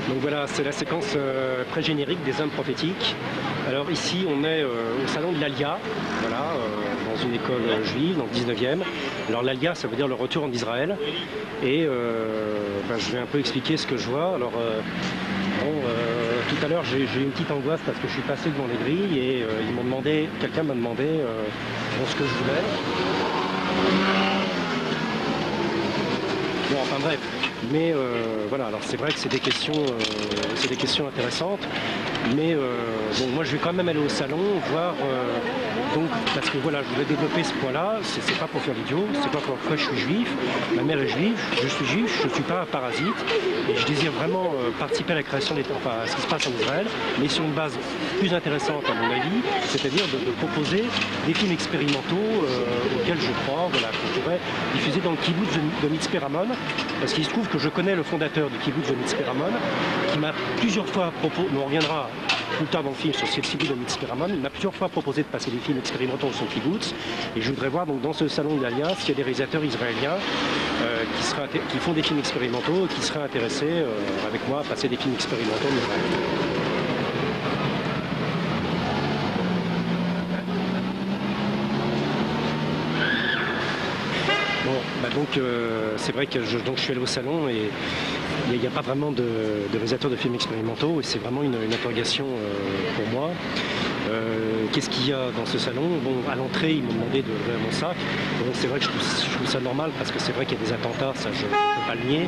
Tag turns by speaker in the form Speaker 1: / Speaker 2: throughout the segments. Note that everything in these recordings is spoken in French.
Speaker 1: Donc voilà, c'est la séquence pré-générique des hommes prophétiques. Alors ici, on est au salon de l'Alia, voilà, dans une école juive, dans le 19e. Alors l'Alia, ça veut dire le retour en Israël. Et je vais un peu expliquer ce que je vois. Alors, tout à l'heure, j'ai eu une petite angoisse parce que je suis passé devant les grilles et ils m'ont demandé, quelqu'un m'a demandé ce que je voulais. Bon, enfin bref, mais voilà, alors c'est vrai que c'est des questions intéressantes, mais bon, moi je vais quand même aller au salon, voir, donc, parce que voilà, je voulais développer ce point-là, c'est pas pour faire l'idiot, c'est pas pour je suis juif, ma mère est juive, je suis juif, je suis pas un parasite, et je désire vraiment participer à la création des enfin, à ce qui se passe en Israël, mais sur une base plus intéressante à mon avis, c'est-à-dire de proposer des films expérimentaux auxquels je crois, voilà, qu'on pourrait diffuser dans le kibbutz de Mitzpeh Ramon, parce qu'il se trouve que je connais le fondateur du kibbutz de Mitzpeh Ramon, qui m'a plusieurs fois proposé, on reviendra plus tard dans le film sur le kibbutz de Mitzpeh Ramon, il m'a plusieurs fois proposé de passer des films expérimentaux sur son kibbutz, et je voudrais voir donc dans ce salon de l'Alia s'il y a des réalisateurs israéliens qui font des films expérimentaux et qui seraient intéressés avec moi à passer des films expérimentaux en Israël. Donc c'est vrai que je suis allé au salon et il n'y a pas vraiment de réalisateur de films expérimentaux et c'est vraiment une interrogation pour moi. Qu'est-ce qu'il y a dans ce salon? Bon, à l'entrée, ils m'ont demandé de lever mon sac. Bon, c'est vrai que je trouve ça normal parce que c'est vrai qu'il y a des attentats, ça je ne peux pas le nier.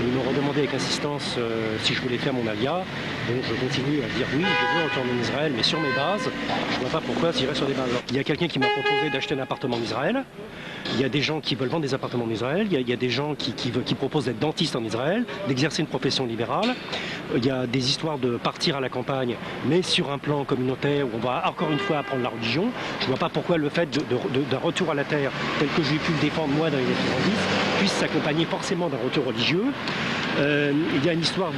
Speaker 1: Ils m'ont redemandé avec insistance si je voulais faire mon alia. Donc je continue à dire oui, je veux retourner en Israël, mais sur mes bases. Je ne vois pas pourquoi j'irais sur des bases. Il y a quelqu'un qui m'a proposé d'acheter un appartement en Israël. Il y a des gens qui veulent vendre des appartements en Israël. Il y a des gens qui proposent d'être dentistes en Israël, d'exercer une profession libérale. Il y a des histoires de partir à la campagne, mais sur un plan communautaire où on va encore une fois apprendre la religion. Je ne vois pas pourquoi le fait d'un retour à la terre, tel que j'ai pu le défendre moi dans les années 90, puisse s'accompagner forcément d'un retour religieux. Il y a une histoire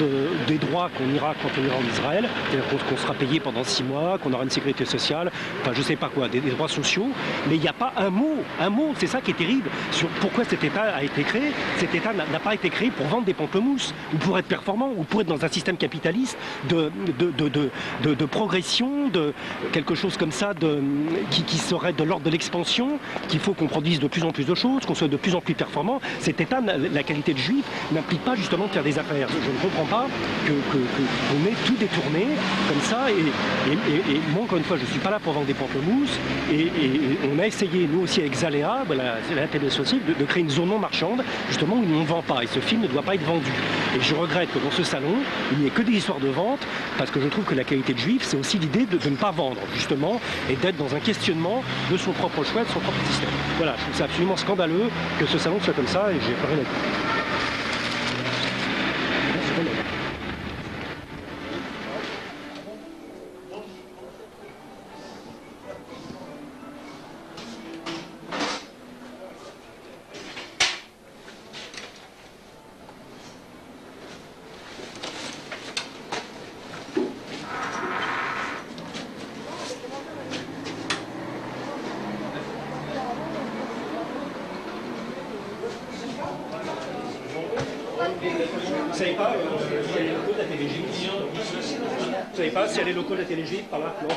Speaker 1: des droits qu'on ira quand on ira en Israël, c'est-à-dire qu'on sera payé pendant 6 mois, qu'on aura une sécurité sociale, enfin je sais pas quoi, des droits sociaux, mais il n'y a pas un mot, c'est ça qui est terrible, sur pourquoi cet État a été créé. Cet État n'a pas été créé pour vendre des pamplemousses, ou pour être performant, ou pour être dans un système capitaliste de progression, de quelque chose comme ça, qui serait de l'ordre de l'expansion, qu'il faut qu'on produise de plus en plus de choses, qu'on soit de plus en plus performant. Cet État, la qualité de juif, n'implique pas justement de faire des affaires. Je ne comprends pas qu'on ait tout détourné comme ça. Et moi, encore une fois, je ne suis pas là pour vendre des pamplemousses. Et on a essayé, nous aussi, avec Zaléa, la télé sociale, de créer une zone non marchande, justement, où on ne vend pas. Et ce film ne doit pas être vendu. Et je regrette que dans ce salon, il n'y ait que des histoires de vente, parce que je trouve que la qualité de juif, c'est aussi l'idée de ne pas vendre, justement, et d'être dans un questionnement de son propre choix, de son propre système. Voilà, je trouve ça absolument scandaleux que ce salon soit comme ça, et j'ai pas rien à dire. Vous savez pas s'il y a les locaux de la télé juive? Vous savez pas s'il y a les locaux de la télé juive par là? Non.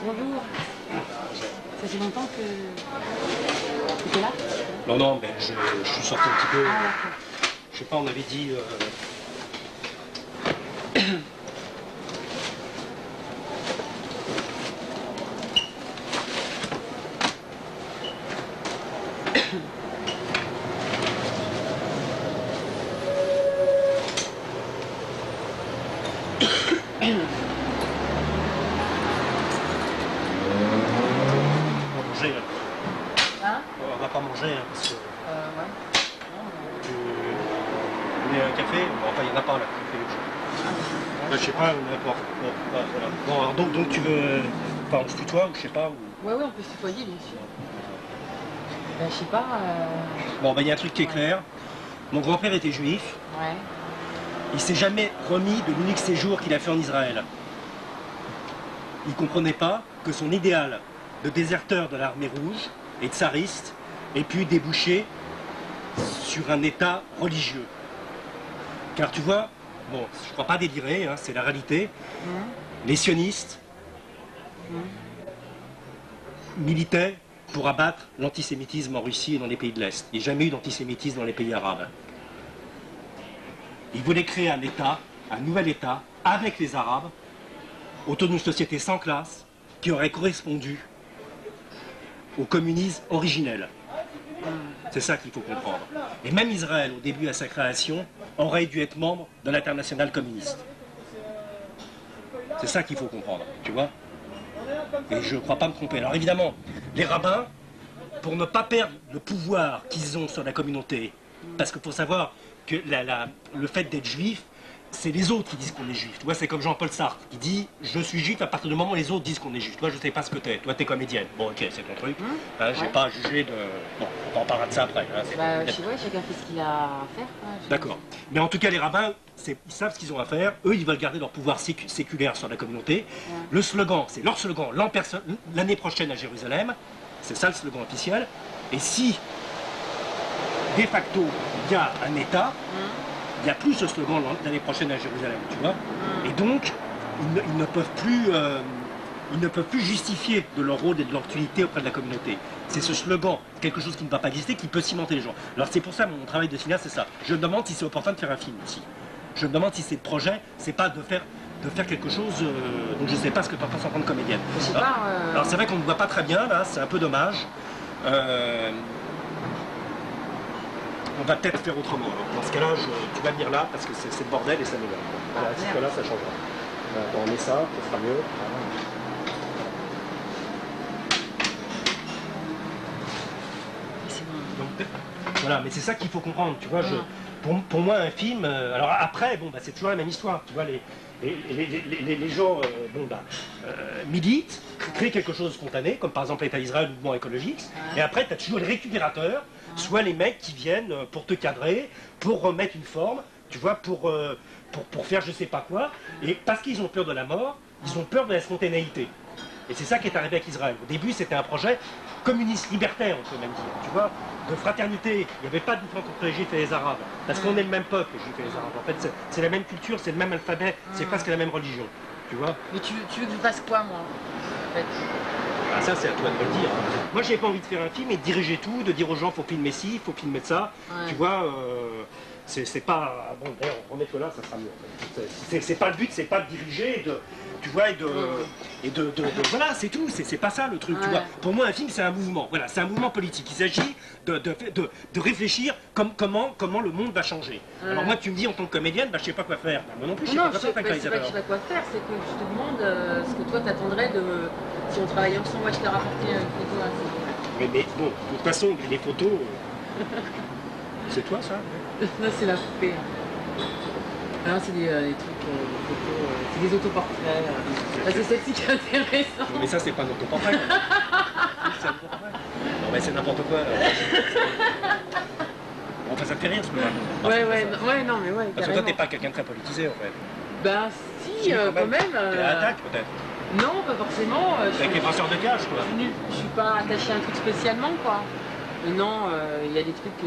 Speaker 2: Bonjour. Ça fait longtemps que tu étais là?
Speaker 1: Non, non, mais je suis sorti un petit peu.
Speaker 2: Ah, d'accord.
Speaker 1: Je sais pas, on avait dit Manger, là.
Speaker 2: Hein?
Speaker 1: On va pas manger, hein, parce que...
Speaker 2: Ouais.
Speaker 1: Vous voulez un café? Bon, enfin, il n'y en a pas là. Je sais pas, n'importe. Bon, voilà. Bon, alors donc tu veux... Enfin, on se tutoie ou je sais pas ou...
Speaker 2: Ouais, on peut se tutoyer, bien sûr. Je sais pas...
Speaker 1: Bon, il y a un truc qui est clair. Mon grand-père était juif.
Speaker 2: Ouais.
Speaker 1: Il s'est jamais remis de l'unique séjour qu'il a fait en Israël. Il comprenait pas que son idéal de déserteur de l'armée rouge et tsariste ait pu déboucher sur un état religieux. Car tu vois, bon, je ne crois pas délirer, hein, c'est la réalité, les sionistes militaient pour abattre l'antisémitisme en Russie et dans les pays de l'Est. Il n'y a jamais eu d'antisémitisme dans les pays arabes. Ils voulaient créer un État, un nouvel État, avec les Arabes, autour d'une société sans classe, qui aurait correspondu au communisme originel. C'est ça qu'il faut comprendre. Et même Israël, au début à sa création, aurait dû être membre de l'internationale communiste. C'est ça qu'il faut comprendre, tu vois. Et je ne crois pas me tromper. Alors évidemment, les rabbins, pour ne pas perdre le pouvoir qu'ils ont sur la communauté, parce qu'il faut savoir que le fait d'être juif, c'est les autres qui disent qu'on est juif. Tu vois, c'est comme Jean-Paul Sartre qui dit « je suis juif à partir du moment où les autres disent qu'on est juif ». Toi, je ne sais pas ce que t'es. Toi, t'es comédienne. Bon, ok, c'est ton truc. Hein, j'ai pas jugé de... Bon, on en parlera de ça après. Hein,
Speaker 2: je sais, ouais, chacun fait ce qu'il a à faire.
Speaker 1: D'accord. Mais en tout cas, les rabbins, ils savent ce qu'ils ont à faire. Eux, ils veulent garder leur pouvoir séculaire sur la communauté. Ouais. Le slogan, c'est leur slogan, l'année prochaine à Jérusalem. C'est ça le slogan officiel. Et si, de facto, il y a un État, il n'y a plus ce slogan l'année prochaine à Jérusalem, tu vois. Et donc, ils ne peuvent plus justifier de leur rôle et de leur utilité auprès de la communauté. C'est ce slogan, quelque chose qui ne va pas exister, qui peut cimenter les gens. Alors c'est pour ça, mon travail de cinéaste, c'est ça. Je me demande si c'est opportun de faire un film aussi. Je me demande si c'est le projet, c'est pas de faire quelque chose dont je ne sais pas ce que tu en penses en tant que comédienne. Alors c'est vrai qu'on ne voit pas très bien, là, c'est un peu dommage. On va peut-être faire autrement. Dans ce cas-là, tu vas venir là parce que c'est le bordel et ça m'énerve. Voilà, ce cas-là, ça changera. On met ça, ça sera mieux. Donc, voilà, mais c'est ça qu'il faut comprendre. Tu vois, pour moi, un film. Alors après, bon, c'est toujours la même histoire. Tu vois, les gens militent, créent quelque chose de spontané, comme par exemple l'État d'Israël ou le mouvement écologique. Et après, tu as toujours les récupérateurs. Soit les mecs qui viennent pour te cadrer, pour remettre une forme, tu vois, pour faire je sais pas quoi. Et parce qu'ils ont peur de la mort, ils ont peur de la spontanéité. Et c'est ça qui est arrivé avec Israël. Au début, c'était un projet communiste, libertaire, on peut même dire, tu vois, de fraternité. Il n'y avait pas de différence entre les Juifs et les Arabes. Parce qu'on est le même peuple, les Juifs et les Arabes. En fait, c'est la même culture, c'est le même alphabet, c'est presque la même religion, tu vois.
Speaker 2: Mais tu veux que je fasse quoi, moi, en fait?
Speaker 1: Ah, ça, c'est à toi de me le dire. Moi, j'ai pas envie de faire un film et de diriger tout, de dire aux gens, faut filmer ci, faut filmer ça. Ouais. Tu vois, c'est pas... Bon, d'ailleurs, remets-le là, ça sera mieux. C'est pas le but, c'est pas de diriger, tu vois, voilà, c'est tout. C'est pas ça le truc, tu vois. Pour moi, un film, c'est un mouvement. Voilà, c'est un mouvement politique. Il s'agit de réfléchir comment le monde va changer. Alors moi, tu me dis en tant que comédienne, je sais pas quoi faire. Moi non plus, je sais pas quoi faire.
Speaker 2: C'est pas que je sais pas quoi faire, c'est que je te demande ce que toi t'attendrais de... Si on travaillait ensemble, moi je t'ai rapporté une photo à
Speaker 1: mais bon, de toute façon, les photos... c'est toi, ça?
Speaker 2: Non, c'est la poupée. Alors, c'est des trucs, photos, c'est des autoportraits. C'est celle-ci qui est intéressante.
Speaker 1: Mais ça, c'est pas un autoportrait. Non, mais c'est n'importe quoi. Enfin, ça te fait rire, ce que
Speaker 2: Ouais, non, mais ouais.
Speaker 1: Parce que toi, t'es pas quelqu'un de très politisé, en fait.
Speaker 2: Ben, si, quand même.
Speaker 1: T'es à l'attaque, peut-être?
Speaker 2: Non, pas forcément.
Speaker 1: Avec les penseurs de cage, quoi.
Speaker 2: Je suis pas attachée à un truc spécialement, quoi. Mais non, il y a des trucs...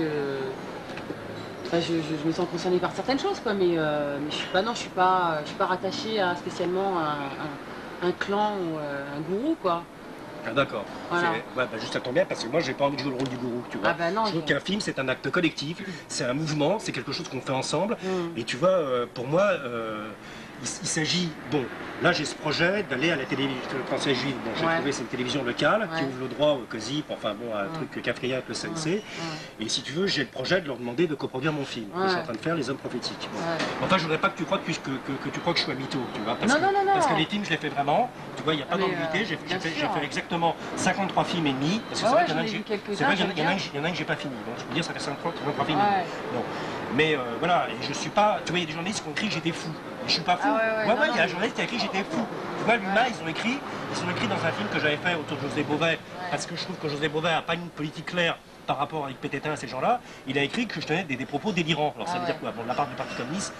Speaker 2: je me sens concernée par certaines choses, quoi, mais je suis pas rattachée à spécialement un clan ou un gourou, quoi.
Speaker 1: Ah, d'accord. Voilà. Juste ça tombe bien parce que moi j'ai pas envie de jouer le rôle du gourou, tu vois.
Speaker 2: Non,
Speaker 1: je trouve qu'un film c'est un acte collectif, c'est un mouvement, c'est quelque chose qu'on fait ensemble. Et tu vois, pour moi, il s'agit, bon, là j'ai ce projet d'aller à la télévision française juive. Bon, j'ai trouvé c'est une télévision locale qui ouvre le droit au COSIP, enfin bon, un truc quatrième avec le CNC. Et si tu veux, j'ai le projet de leur demander de coproduire mon film. Ils sont en train de faire Les Hommes prophétiques. Bon. Enfin, je voudrais pas que tu crois que tu crois que je suis à mytho, tu vois. Parce que les films, je les fais vraiment. Tu vois, il n'y a pas d'ambiguïté. J'ai fait exactement 53 films et demi. Parce que c'est vrai qu'il y en a un que j'ai pas fini. Donc je peux dire ça fait 53 films et demi. Bon. Mais voilà, et je suis pas. Tu vois, il y a des journalistes qui ont écrit que j'étais fou. Et je suis pas fou. Il y a un journaliste qui a écrit que j'étais fou. Tu vois, l'humain, ils ont écrit dans un film que j'avais fait autour de José Bové, parce que je trouve que José Bové n'a pas une politique claire par rapport avec Pététin et ces gens-là. Il a écrit que je tenais des propos délirants. Alors ça veut dire quoi? Bon, de la part du Parti communiste,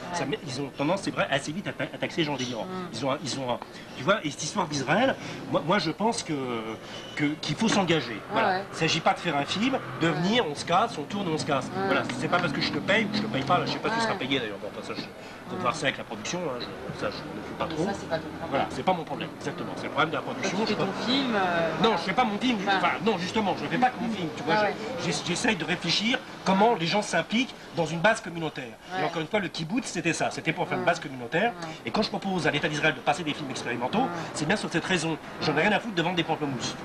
Speaker 1: ils ont tendance, c'est vrai, assez vite à taxer les gens délirants. Tu vois, et cette histoire d'Israël, moi je pense qu'il faut s'engager. Voilà. Il ne s'agit pas de faire un film, de venir, on se casse, on tourne, on se casse. Voilà, c'est pas parce que je te paye ou que je te paye pas. Là, je sais pas si tu seras payé d'ailleurs. Bon, ça, faut voir ça avec la production. Hein, ça, je ne fais pas trop.
Speaker 2: Ça, c'est pas ton problème.
Speaker 1: Voilà, c'est pas mon problème. Exactement. C'est le problème de la production.
Speaker 2: Tu fais ton film.
Speaker 1: Non, je fais pas mon film. Enfin, non, justement, je ne fais pas que mon film. Tu vois, j'essaye de réfléchir comment les gens s'impliquent dans une base communautaire. Et encore une fois, le kibbutz, c'était ça. C'était pour faire une base communautaire. Et quand je propose à l'État d'Israël de passer des films expérimentaux, c'est bien sur cette raison. J'en ai rien à foutre de vendre des pamplemousses.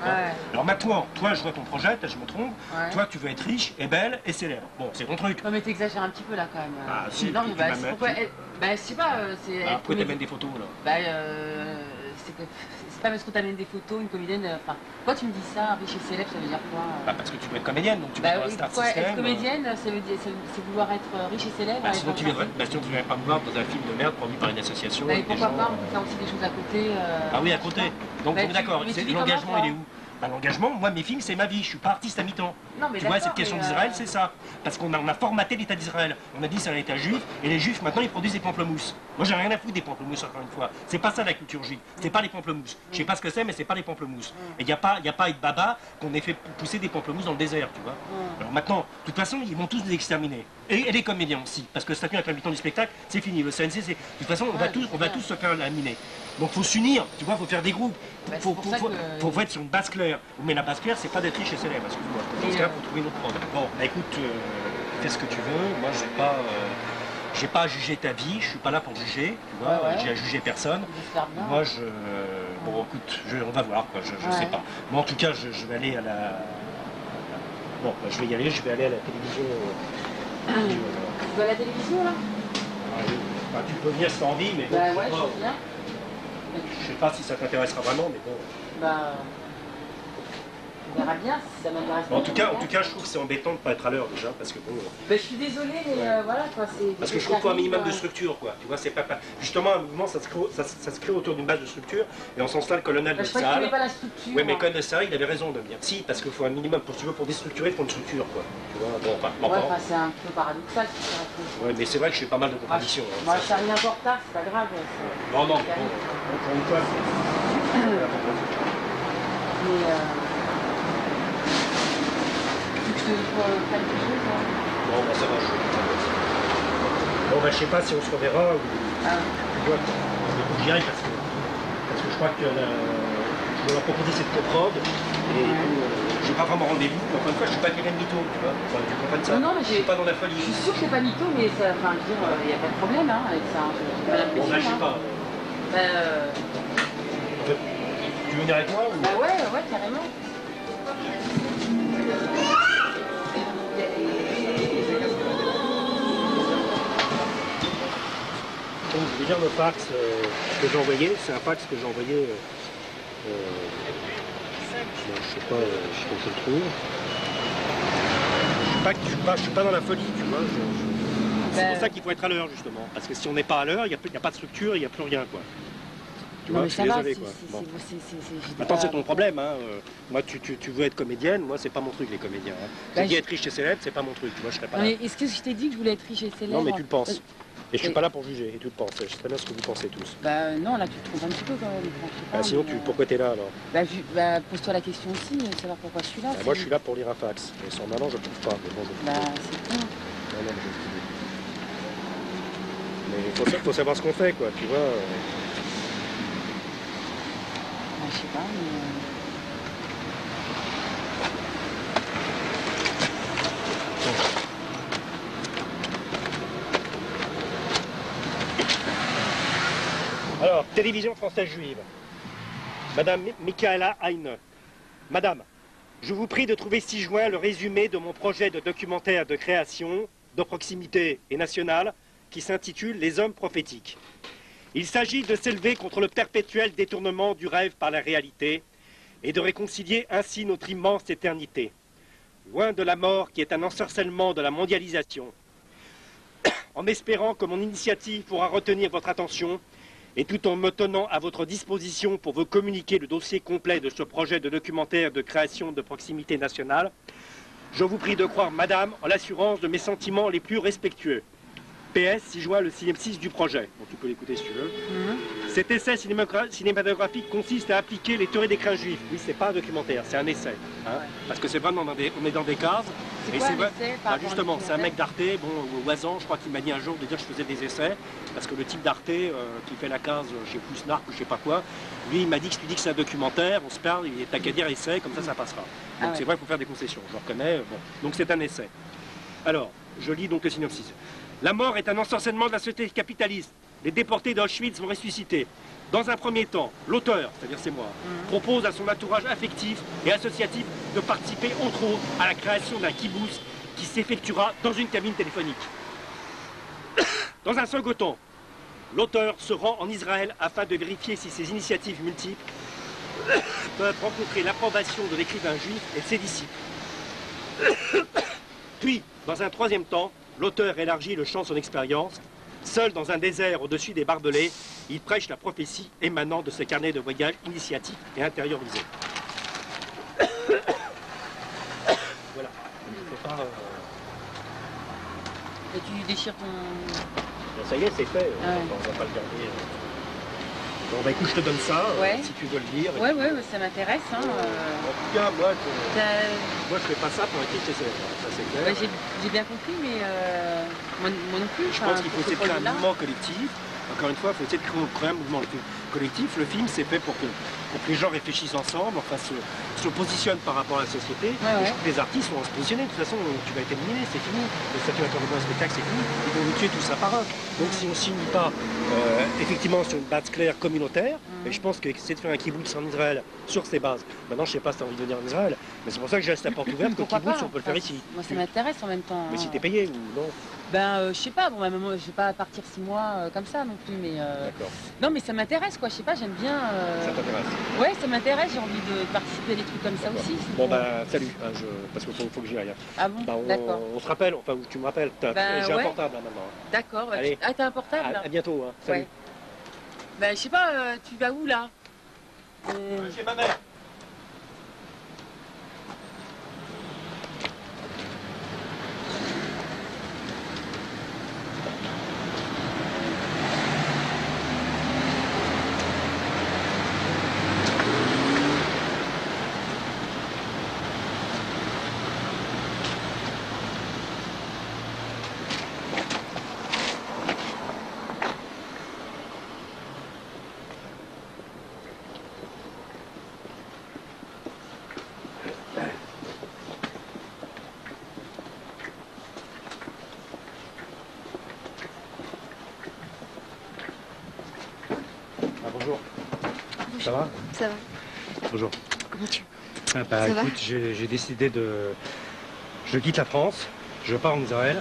Speaker 1: Alors maintenant, toi, je vois ton projet, je me trompe. Toi, tu veux être riche et belle et célèbre. Bon, c'est ton truc.
Speaker 2: Non, mais t'exagères un petit peu là quand même.
Speaker 1: Ah, si.
Speaker 2: Non, mais pourquoi je sais pas.
Speaker 1: Pourquoi t'amènes des photos là?
Speaker 2: C'est pas parce qu'on t'amène des photos, une comédienne. Enfin, pourquoi tu me dis ça, riche et célèbre, ça veut dire quoi?
Speaker 1: Parce que tu veux être comédienne, donc tu veux être star system.
Speaker 2: Être comédienne, c'est vouloir être riche et célèbre.
Speaker 1: Sinon tu viendrais pas me voir dans un film de merde produit par une association.
Speaker 2: Et pourquoi pas? On peut faire aussi des choses à côté.
Speaker 1: Ah oui, à côté. Donc d'accord. L'engagement, il est où? L'engagement, moi, mes films, c'est ma vie. Je suis pas artiste à mi-temps. Tu vois, cette question d'Israël, c'est ça. Parce qu'on a formaté l'État d'Israël. On a dit c'est un État juif, et les juifs, maintenant, ils produisent des pamplemousses. Moi, j'ai rien à foutre des pamplemousses, encore une fois. C'est pas ça la culture juive. C'est pas les pamplemousses. Je sais pas ce que c'est, mais c'est pas les pamplemousses. Et il n'y a pas Ed Baba qu'on ait fait pousser des pamplemousses dans le désert, tu vois. Alors maintenant, de toute façon, ils vont tous nous exterminer. Et les comédiens aussi. Parce que le statut avec la mi-temps du spectacle, c'est fini. Le CNC, c'est. De toute façon, on va tous se faire laminer. Donc faut s'unir, tu vois, faut faire des groupes. Faut être sur une base claire. Mais la base claire, c'est pas d'être riche et célèbre, excuse-moi. Dans ce cas, faut trouver une autre prod. Bon, bah écoute, fais ce que tu veux. Moi, j'ai pas à juger ta vie. Je suis pas là pour juger, tu vois. J'ai à juger personne. Moi, bon, écoute, on va voir, quoi. Je sais pas. Moi, en tout cas, je vais aller à la. Bon, bah, je vais y aller. Je vais aller à la télévision.
Speaker 2: Tu vas à la télévision là?
Speaker 1: Ah, oui. Enfin, tu peux venir si t'as envie, mais bon,
Speaker 2: je viens.
Speaker 1: Je sais pas si ça t'intéressera vraiment, mais bon.
Speaker 2: On verra bien si ça m'intéresse.
Speaker 1: En tout cas, je trouve que c'est embêtant de ne pas être à l'heure déjà, parce que bon.
Speaker 2: Je suis désolée, mais voilà quoi.
Speaker 1: Parce que je trouve qu'il faut un minimum de structure, quoi. Tu vois, c'est pas. Justement, un mouvement, ça se crée autour d'une base de structure, et en sens là, le colonel de Tsahal.
Speaker 2: Pas la structure.
Speaker 1: Oui, mais le colonel de Tsahal, il avait raison de me dire. Si, parce qu'il faut un minimum, pour déstructurer, il faut une structure, quoi. Tu vois, bon, enfin.
Speaker 2: C'est un peu paradoxal.
Speaker 1: Ouais, mais c'est vrai que je fais pas mal de contradictions.
Speaker 2: Moi, je n'arrive rien en retard, c'est pas grave.
Speaker 1: Non, encore une fois, Bon, bah ça va, Bon, bah je sais pas si on se reverra ou. Tu vois, j'y aille parce que je crois que je vais leur proposer cette coprode et j'ai pas vraiment rendez-vous. Encore une fois, je suis pas quelqu'un de mytho, tu vois. Enfin, tu comprends ça?
Speaker 2: Non, mais
Speaker 1: je suis pas dans la folie.
Speaker 2: Je suis sûr que c'est pas mytho, mais ça, enfin, je veux dire, il n'y a pas de problème avec ça. J'ai pas l'impression.
Speaker 1: Bon, bah je sais pas. Tu veux venir avec moi ou...
Speaker 2: Bah ouais, carrément.
Speaker 1: Donc, je vais dire le fax que j'ai envoyé. C'est un fax que j'ai envoyé. Je sais pas si on se le trouve. Je suis pas dans la folie, tu vois. C'est pour ça qu'il faut être à l'heure, justement. Parce que si on n'est pas à l'heure, il n'y a pas de structure, il n'y a plus rien, quoi. Tu vois, je suis désolé, quoi. Bon. Maintenant, c'est ton problème, hein. Moi, tu veux être comédienne, moi, c'est pas mon truc, les comédiens. Hein. J'ai dit être riche et célèbre, c'est pas mon truc, tu vois, je serais pas là.
Speaker 2: Mais est-ce que je t'ai dit que je voulais être riche et célèbre?
Speaker 1: Non, mais tu le penses. Et je suis pas là pour juger, et tu le penses. Je sais très bien ce que vous pensez tous.
Speaker 2: Non, là, tu te trompes un petit peu, quand même.
Speaker 1: Sinon, pourquoi t'es là, alors?
Speaker 2: Pose-toi la question aussi, savoir pourquoi je suis là.
Speaker 1: Moi, je suis là pour lire un fax. Et sans maintenant, je trouve pas. Mais bon,
Speaker 2: c'est con.
Speaker 1: Non, mais il faut savoir ce qu'on fait, quoi, tu vois.
Speaker 2: Je sais pas, mais...
Speaker 1: Alors, télévision française juive. Madame Michaela Heine. Madame, je vous prie de trouver 6 juin le résumé de mon projet de documentaire de création, de proximité et nationale, qui s'intitule Les hommes prophétiques. Il s'agit de s'élever contre le perpétuel détournement du rêve par la réalité et de réconcilier ainsi notre immense éternité. Loin de la mort qui est un ensorcellement de la mondialisation. En espérant que mon initiative pourra retenir votre attention et tout en me tenant à votre disposition pour vous communiquer le dossier complet de ce projet de documentaire de création de proximité nationale, je vous prie de croire, madame, en l'assurance de mes sentiments les plus respectueux. PS, 6 juin, le 6e du projet. Bon, tu peux l'écouter si tu veux. Cet essai cinématographique consiste à appliquer les théories des craintes juifs. Oui, c'est pas un documentaire, c'est un essai. Hein, ouais. Parce que c'est vraiment, on est dans des cases.
Speaker 2: C'est quoi un essai
Speaker 1: justement, c'est un mec d'Arte, bon, Oisan, je crois qu'il m'a dit un jour de dire que je faisais des essais. Parce que le type d'Arte qui fait la case chez Pousnarc ou je sais pas quoi, lui, il m'a dit que si tu dis que c'est un documentaire, on se parle, il t'as qu'à dire essai, comme ça passera. Donc c'est vrai, il faut faire des concessions, je le reconnais. Bon. Donc c'est un essai. Alors, je lis donc le synopsis. La mort est un ensorcellement de la société capitaliste. Les déportés d'Auschwitz vont ressusciter. Dans un premier temps, l'auteur, c'est-à-dire c'est moi, propose à son entourage affectif et associatif de participer entre autres à la création d'un kibbutz qui s'effectuera dans une cabine téléphonique. Dans un second temps, l'auteur se rend en Israël afin de vérifier si ces initiatives multiples peuvent rencontrer l'approbation de l'écrivain juif et de ses disciples. Puis, dans un troisième temps, l'auteur élargit le champ de son expérience. Seul dans un désert au-dessus des barbelés, il prêche la prophétie émanant de ses carnets de voyage initiatifs et intériorisés. Voilà.
Speaker 2: Et tu déchires ton...
Speaker 1: Ça y est, c'est fait. On va pas le garder. Bon, bah écoute, je te donne ça, si tu veux le lire.
Speaker 2: Ouais, ça m'intéresse. Hein,
Speaker 1: En tout cas, moi, je fais pas ça pour être TCC, ça c'est clair.
Speaker 2: Ouais, j'ai bien compris, mais moi non plus.
Speaker 1: Je pense qu'il faut essayer de créer un mouvement collectif. Encore une fois, il faut essayer de créer un mouvement collectif. Le film, c'est fait pour que les gens réfléchissent ensemble, enfin se positionnent par rapport à la société. Les artistes vont se positionner. De toute façon, tu vas être éliminé, c'est fini. Le statut d'intervenant spectacle, c'est fini. Ils vont nous tuer tous un par un. Donc si on ne signe pas effectivement sur une base claire communautaire, et je pense que c'est de faire un kibbutz en Israël sur ces bases. Maintenant, je ne sais pas si tu as envie de venir en Israël, mais c'est pour ça que je laisse la porte ouverte. Que le kibbutz, on peut le faire ici.
Speaker 2: Moi, ça m'intéresse en même temps.
Speaker 1: Mais si tu es payé ou non?
Speaker 2: Ben, je sais pas, bon, je vais pas partir 6 mois comme ça non plus, mais...
Speaker 1: D'accord.
Speaker 2: Non, mais ça m'intéresse, quoi, je sais pas, j'aime bien...
Speaker 1: Ça t'intéresse?
Speaker 2: Ouais, ça m'intéresse, j'ai envie de participer à des trucs comme ça aussi.
Speaker 1: Bon, bah, salut, hein, parce qu'il faut que j'y aille.
Speaker 2: Ah bon,
Speaker 1: bah,
Speaker 2: d'accord.
Speaker 1: On se rappelle, enfin, tu me rappelles, j'ai un portable là, maintenant.
Speaker 2: D'accord, ah, t'as un portable là?
Speaker 1: À bientôt, hein. Salut.
Speaker 2: Ouais. Ben, je sais pas, tu vas où là?
Speaker 1: Chez ma mère. Bonjour. Ça va?
Speaker 3: Ça va.
Speaker 1: Bonjour.
Speaker 3: Comment tu
Speaker 1: vas? Bah écoute, j'ai décidé de... Je quitte la France, je pars en Israël.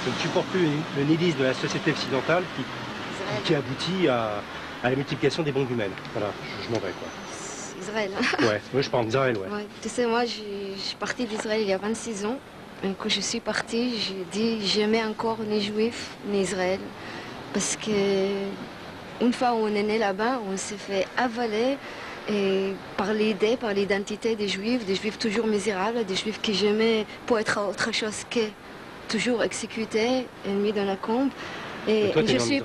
Speaker 1: Je ne supporte plus le nihilisme de la société occidentale qui aboutit à la multiplication des bombes humaines. Voilà, je m'en vais quoi.
Speaker 3: Israël.
Speaker 1: Ouais, moi je pars en Israël, ouais.
Speaker 3: Tu sais, moi je suis partie d'Israël il y a 26 ans. Et quand je suis partie, j'ai dit j'aimais encore ni juifs ni Israël. Parce que une fois où on est né là-bas, on s'est fait avaler et par l'idée, par l'identité des juifs toujours misérables, des juifs qui jamais pour être autre chose que toujours exécutés et mis dans la combe. Et
Speaker 1: toi,
Speaker 3: je suis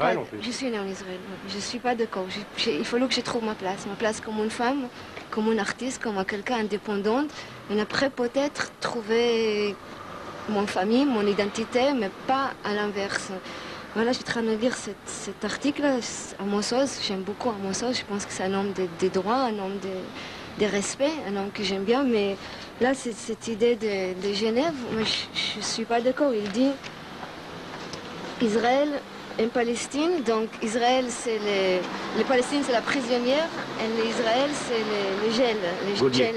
Speaker 3: née en Israël. Je suis pas d'accord. Il fallait que je trouve ma place comme une femme, comme une artiste, comme quelqu'un indépendante. Et après peut-être trouver mon famille, mon identité, mais pas à l'inverse. Voilà, je suis en train de lire cet article à Amos-Oz. J'aime beaucoup Amos-Oz. Je pense que c'est un homme de droit, un homme de respect, un homme que j'aime bien. Mais là, cette idée de Genève, moi, je ne suis pas d'accord. Il dit Israël, en Palestine, donc Israël c'est les Palestine c'est la prisonnière et Israël c'est les gels,
Speaker 1: Gaulier.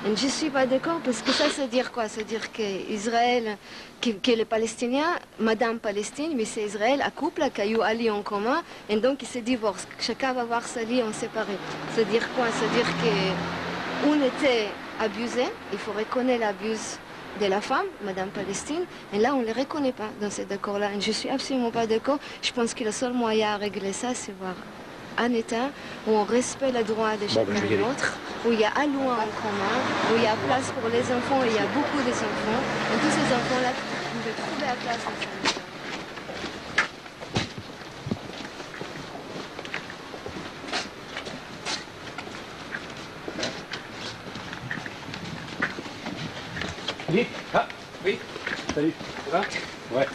Speaker 3: Et je ne suis pas d'accord parce que ça veut dire quoi? Ça veut dire qu'Israël, que les Palestiniens, Madame Palestine, mais c'est Israël, un couple qui a eu un lit en commun et donc ils se divorcent. Chacun va avoir sa lit en séparé. Ça veut dire quoi? Ça veut dire qu'on était abusé, il faut reconnaître l'abus de la femme, Madame Palestine, et là on ne les reconnaît pas dans cet accord-là. Et je ne suis absolument pas d'accord. Je pense que le seul moyen à régler ça, c'est voir un État où on respecte les droits de chacun de l'autre, où il y a un loi en commun, où il y a place pour les enfants, et il y a beaucoup d'enfants, et tous ces enfants-là pouvaient trouver la place dans cet État.
Speaker 1: Oui. Ah,
Speaker 2: Oui.
Speaker 1: salut.
Speaker 2: Ça va?
Speaker 1: Ouais.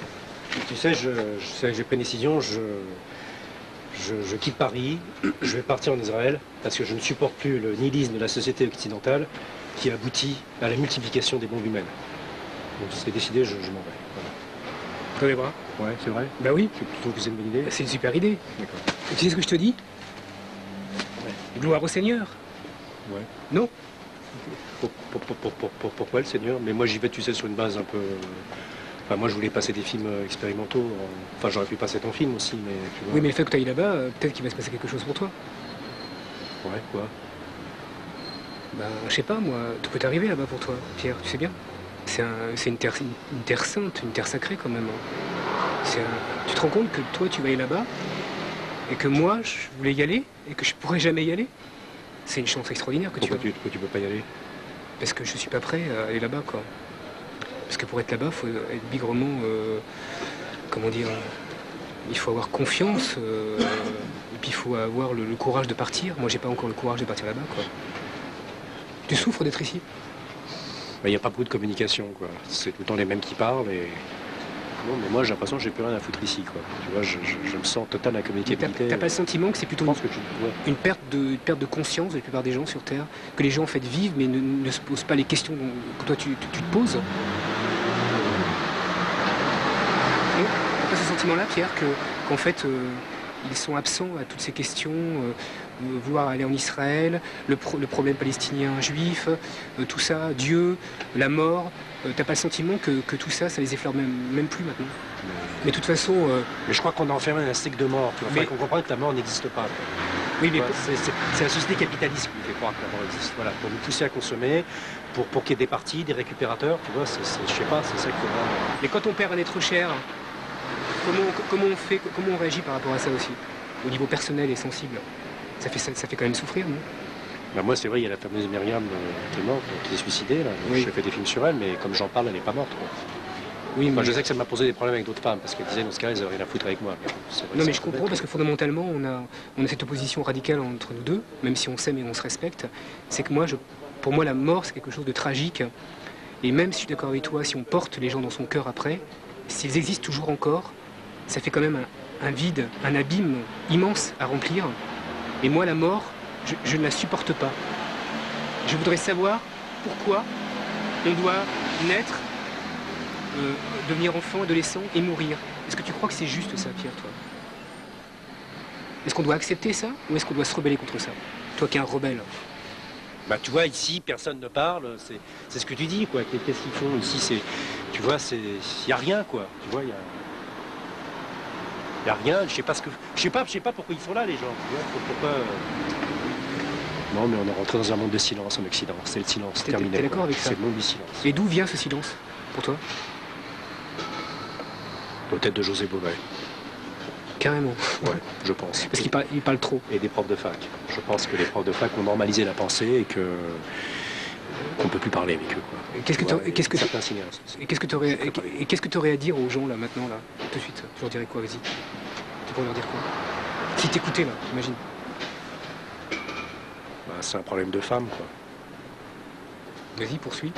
Speaker 1: Tu sais, j'ai pris une décision, je quitte Paris, je vais partir en Israël, parce que je ne supporte plus le nihilisme de la société occidentale qui aboutit à la multiplication des bombes humaines. Donc c'est décidé, je m'en vais. Voilà.
Speaker 2: Dans les bras?
Speaker 1: Ouais, c'est vrai?
Speaker 2: Bah oui.
Speaker 1: Tu trouves que c'est une bonne idée?
Speaker 2: C'est une super idée.
Speaker 1: D'accord.
Speaker 2: Et tu sais ce que je te dis?
Speaker 1: Ouais.
Speaker 2: Gloire au Seigneur.
Speaker 1: Ouais.
Speaker 2: Non?
Speaker 1: Pourquoi le Seigneur? Mais moi j'y vais, tu sais, sur une base un peu... Enfin, moi je voulais passer des films expérimentaux. Enfin, j'aurais pu passer ton film aussi, mais tu vois...
Speaker 2: Oui, mais le fait que tu ailles là-bas, peut-être qu'il va se passer quelque chose pour toi.
Speaker 1: Ouais, quoi?
Speaker 2: Ben, je sais pas, moi, tout peut arriver là-bas pour toi, Pierre, tu sais bien. C'est une terre sainte, une terre sacrée quand même. Tu te rends compte que toi, tu vas aller là-bas, et que moi, je voulais y aller, et que je pourrais jamais y aller? C'est une chance extraordinaire que tu as.
Speaker 1: Pourquoi tu peux pas y aller?
Speaker 2: Parce que je suis pas prêt à aller là-bas, quoi. Parce que pour être là-bas, il faut être bigrement... comment dire... Il faut avoir confiance, et puis il faut avoir le courage de partir. Moi, j'ai pas encore le courage de partir là-bas, quoi. Tu souffres d'être ici?
Speaker 1: Il n'y a pas beaucoup de communication, quoi. C'est tout le temps les mêmes qui parlent et... Non, mais moi j'ai l'impression que j'ai plus rien à foutre ici, quoi. Tu vois, je me sens total incomunicabilité.
Speaker 2: T'as pas le sentiment que c'est plutôt une perte de conscience de la plupart des gens sur Terre? Que les gens en fait vivent mais ne se posent pas les questions que toi tu te poses? Non? T'as pas ce sentiment-là, Pierre, qu'en fait ils sont absents à toutes ces questions, vouloir aller en Israël, le problème palestinien juif, tout ça, Dieu, la mort? T'as pas le sentiment que tout ça, ça les effleure même plus maintenant? Mais de toute façon...
Speaker 1: Mais je crois qu'on a enfermé un stick de mort, tu vois. Il faut qu'on comprenne que la mort n'existe pas, quoi.
Speaker 2: Oui, mais...
Speaker 1: C'est la société capitaliste qui nous fait croire que la mort existe. Voilà, pour nous pousser à consommer, pour qu'il y ait des partis, des récupérateurs, tu vois, je sais pas, c'est ça qu'il faut voir.
Speaker 2: Mais quand on perd un être cher, comment on réagit par rapport à ça aussi? Au niveau personnel et sensible? Ça fait quand même souffrir, non?
Speaker 1: Ben moi, c'est vrai, il y a la fameuse Myriam qui est morte, qui s'est suicidée. Là.
Speaker 2: Oui.
Speaker 1: J'ai fait des films sur elle, mais comme j'en parle, elle n'est pas morte, quoi.
Speaker 2: Oui, mais...
Speaker 1: je sais que ça m'a posé des problèmes avec d'autres femmes, parce qu'elles disaient, dans ce cas, elles n'avaient rien à foutre avec moi. Mais vrai,
Speaker 2: non, mais je comprends, parce que fondamentalement, on a cette opposition radicale entre nous deux, même si on s'aime et on se respecte. C'est que pour moi, la mort, c'est quelque chose de tragique. Et même si je suis d'accord avec toi, si on porte les gens dans son cœur après, s'ils existent toujours encore, ça fait quand même un vide, un abîme immense à remplir. Et moi, la mort, je ne la supporte pas. Je voudrais savoir pourquoi on doit naître, devenir enfant, adolescent et mourir. Est-ce que tu crois que c'est juste ça, Pierre, toi? Est-ce qu'on doit accepter ça ou est-ce qu'on doit se rebeller contre ça? Toi qui es un rebelle.
Speaker 1: Bah, tu vois, ici, personne ne parle, c'est ce que tu dis, quoi. Qu'est-ce qu'ils font ici? Tu vois, il n'y a rien, quoi. Tu vois, il y a rien, je sais pas pourquoi ils sont là, les gens. Tu vois, pourquoi... Non, mais on est rentré dans un monde de silence en Occident. C'est le silence, terminé.
Speaker 2: T'es d'accord avec ça?
Speaker 1: C'est le monde du silence.
Speaker 2: Et d'où vient ce silence, pour toi?
Speaker 1: Peut-être de José Bové.
Speaker 2: Carrément.
Speaker 1: Ouais, je pense.
Speaker 2: Parce qu'il parle trop.
Speaker 1: Et des profs de fac. Je pense que les profs de fac ont normalisé la pensée et qu'on ne peut plus parler avec eux, quoi. Qu'est-ce que
Speaker 2: tu aurais à dire aux gens, là, maintenant, là, tout de suite? Tu leur dirais quoi? Vas-y. Tu pourrais leur dire quoi? Qui t'écoutait, là, imagine.
Speaker 1: Bah, c'est un problème de femme, quoi.
Speaker 2: Vas-y, poursuis.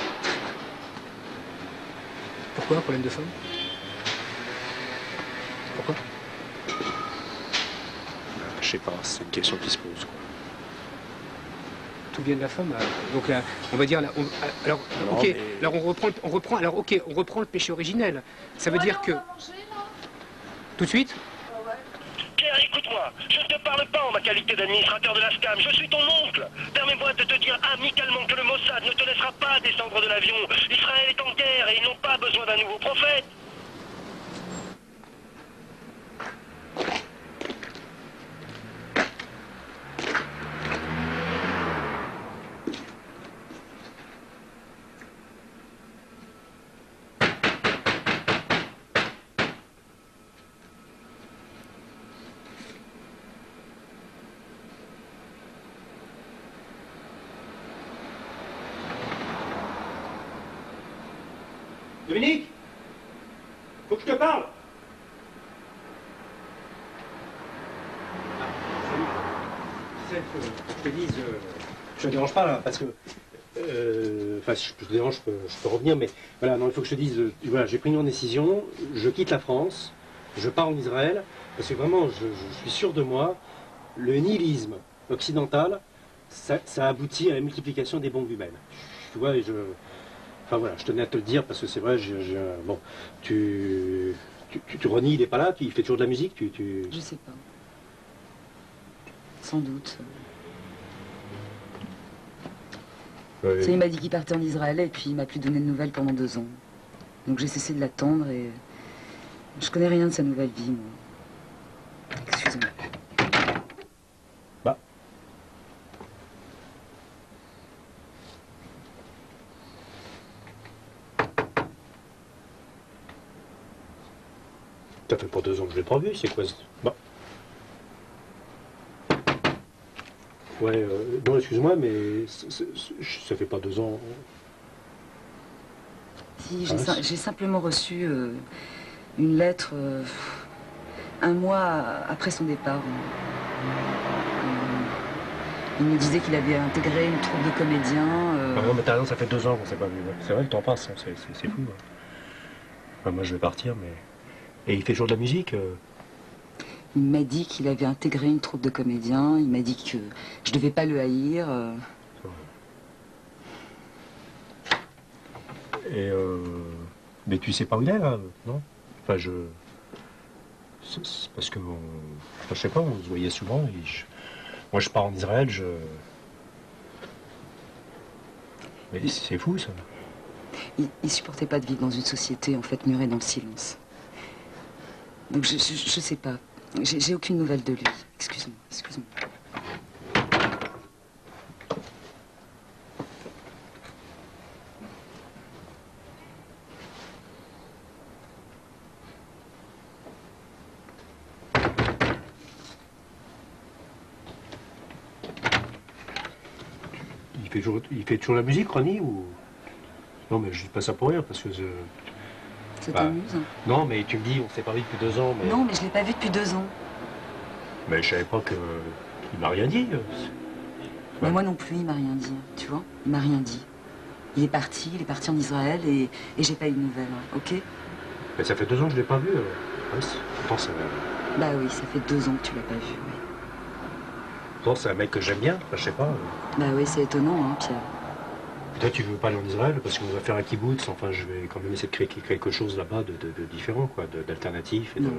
Speaker 2: Pourquoi un problème de femme? Pourquoi?
Speaker 1: Je sais pas, c'est une question qui se pose, quoi.
Speaker 2: Tout vient de la femme. Donc là, on va dire là, alors
Speaker 1: non,
Speaker 2: ok,
Speaker 1: mais...
Speaker 2: alors on reprend le péché originel. Ça veut dire que Tout de suite?
Speaker 4: Pierre, écoute-moi, je ne te parle pas en ma qualité d'administrateur de la SCAM, je suis ton oncle. Permets-moi de te dire amicalement que le Mossad ne te laissera pas descendre de l'avion. Israël est en guerre et ils n'ont pas besoin d'un nouveau prophète.
Speaker 1: Dominique, faut que je te parle. Salut. Faut que je te dise, je te dérange pas là, parce que, enfin, si je te dérange, je peux revenir, mais voilà, non, il faut que je te dise, voilà, j'ai pris une décision, je quitte la France, je pars en Israël, parce que vraiment, je suis sûr de moi, le nihilisme occidental, ça aboutit à la multiplication des bombes humaines. Tu vois, enfin voilà, je tenais à te le dire parce que c'est vrai, bon, tu renies, il n'est pas là, il fait toujours de la musique,
Speaker 5: Je sais pas. Sans doute.
Speaker 1: Ouais.
Speaker 5: Il m'a dit qu'il partait en Israël et puis il m'a plus donné de nouvelles pendant 2 ans. Donc j'ai cessé de l'attendre et je connais rien de sa nouvelle vie, moi. Excuse-moi.
Speaker 1: Bah. Ça fait pas 2 ans que je l'ai pas vu, c'est quoi? Bah. Ouais, non, excuse-moi, mais ça fait pas 2 ans.
Speaker 5: Si, j'ai simplement reçu une lettre 1 mois après son départ. Il me disait qu'il avait intégré une troupe de comédiens.
Speaker 1: Ah non, mais t'as raison, ça fait 2 ans qu'on s'est pas vu. Ouais. C'est vrai que t'en passes, hein, c'est fou. Ouais. Enfin, moi, je vais partir, mais... Et il fait toujours de la musique
Speaker 5: Il m'a dit qu'il avait intégré une troupe de comédiens. Il m'a dit que je devais pas le haïr.
Speaker 1: Et mais tu sais pas où il est, là, non? Enfin, c'est parce que... Enfin, je sais pas, on se voyait souvent. Et moi, je pars en Israël, Mais c'est fou, ça.
Speaker 5: Il supportait pas de vivre dans une société, en fait, murée dans le silence. Donc je sais pas. J'ai aucune nouvelle de lui. Excuse-moi, excuse-moi.
Speaker 1: Il fait toujours la musique, Ronnie, ou... Non, mais je dis pas ça pour rire, parce que...
Speaker 5: Ça t'amuse?
Speaker 1: Non, mais tu me dis, on s'est pas vu depuis 2 ans, mais...
Speaker 5: Non, mais je l'ai pas vu depuis 2 ans.
Speaker 1: Mais je savais pas que... Il m'a rien dit.
Speaker 5: Mais moi non plus, il m'a rien dit, tu vois? Il m'a rien dit. Il est parti en Israël et j'ai pas eu de nouvelles, hein, ok?
Speaker 1: Mais ça fait 2 ans que je l'ai pas vu. Pourtant, ça...
Speaker 5: Bah oui, ça fait 2 ans que tu l'as pas vu, oui.
Speaker 1: Pourtant, c'est un mec que j'aime bien, enfin, je sais pas.
Speaker 5: Bah oui, c'est étonnant, hein, Pierre.
Speaker 1: Peut-être tu veux pas aller en Israël parce qu'on va faire un kibbutz, enfin je vais quand même essayer de créer quelque chose là-bas de différent, quoi, d'alternatif.
Speaker 5: Non,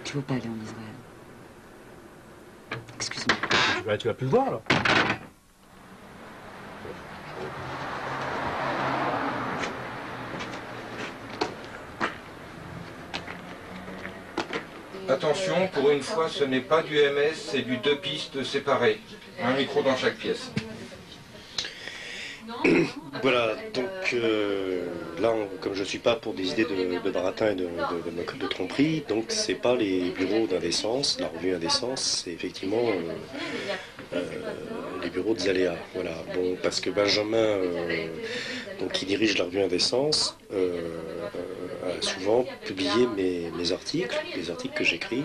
Speaker 5: tu veux pas aller en Israël. Excuse-moi.
Speaker 1: Tu vas plus le voir, là.
Speaker 6: Attention, pour une fois, ce n'est pas du MS, c'est du 2 pistes séparées. Un micro dans chaque pièce.
Speaker 1: Voilà, donc là, comme je ne suis pas pour des idées de baratin et de tromperie, donc c'est pas les bureaux d'Indécence, la revue Indécence, c'est effectivement les bureaux de Zaléa. Voilà, bon, parce que Benjamin, donc, qui dirige la revue Indécence, a souvent publié mes articles, les articles que j'écris.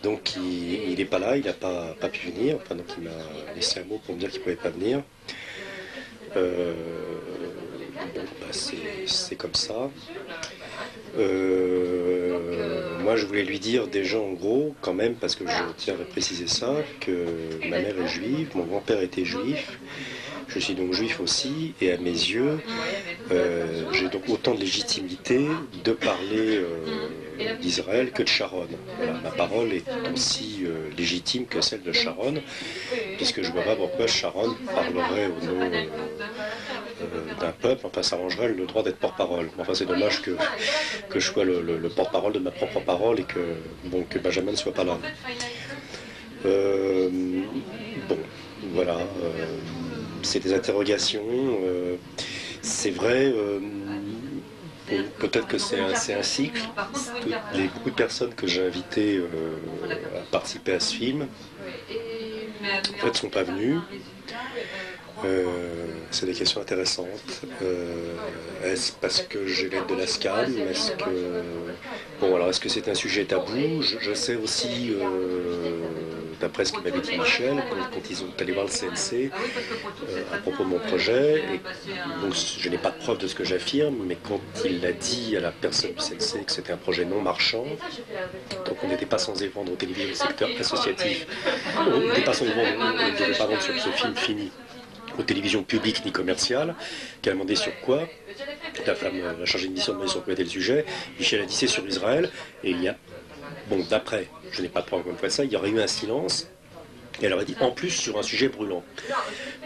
Speaker 1: Donc il n'est pas là, il n'a pas pu venir, enfin, donc il m'a laissé un mot pour me dire qu'il ne pouvait pas venir. Bon, bah, c'est comme ça. Moi, je voulais lui dire déjà en gros, quand même, parce que je tiens à préciser ça, que ma mère est juive, mon grand-père était juif, je suis donc juif aussi, et à mes yeux, j'ai donc autant de légitimité de parler d'Israël que de Sharon. Voilà, ma parole est aussi légitime que celle de Sharon, puisque je ne vois pas pourquoi Sharon parlerait au nom d'un peuple, enfin s'arrangerait le droit d'être porte-parole. Enfin c'est dommage que je sois le porte-parole de ma propre parole et que Benjamin ne soit pas là. Bon, voilà, c'est des interrogations. C'est vrai, peut-être que c'est un cycle. Beaucoup de personnes que j'ai invitées à participer à ce film, en fait, ne sont pas venues. C'est des questions intéressantes. Est-ce parce que j'ai l'aide de la SCAM? Est-ce que c'est un sujet tabou? Je sais aussi, d'après ce que m'avait dit Michel, quand ils sont allés voir le CNC à propos de mon projet, et donc je n'ai pas de preuve de ce que j'affirme, mais quand il l'a dit à la personne du CNC que c'était un projet non marchand, donc on n'était pas censé vendre aux télévisions du secteur associatif, on n'était pas censé vendre, on ne devait pas vendre sur ce film fini aux télévisions publiques ni commerciales, qui a demandé sur quoi. La femme, la chargée de mission, demandé sur quoi était le sujet. Michel a dit c'est sur Israël, et il y a, bon, d'après, je n'ai pas de preuve comme de ça, il y aurait eu un silence, et elle aurait dit en plus sur un sujet brûlant.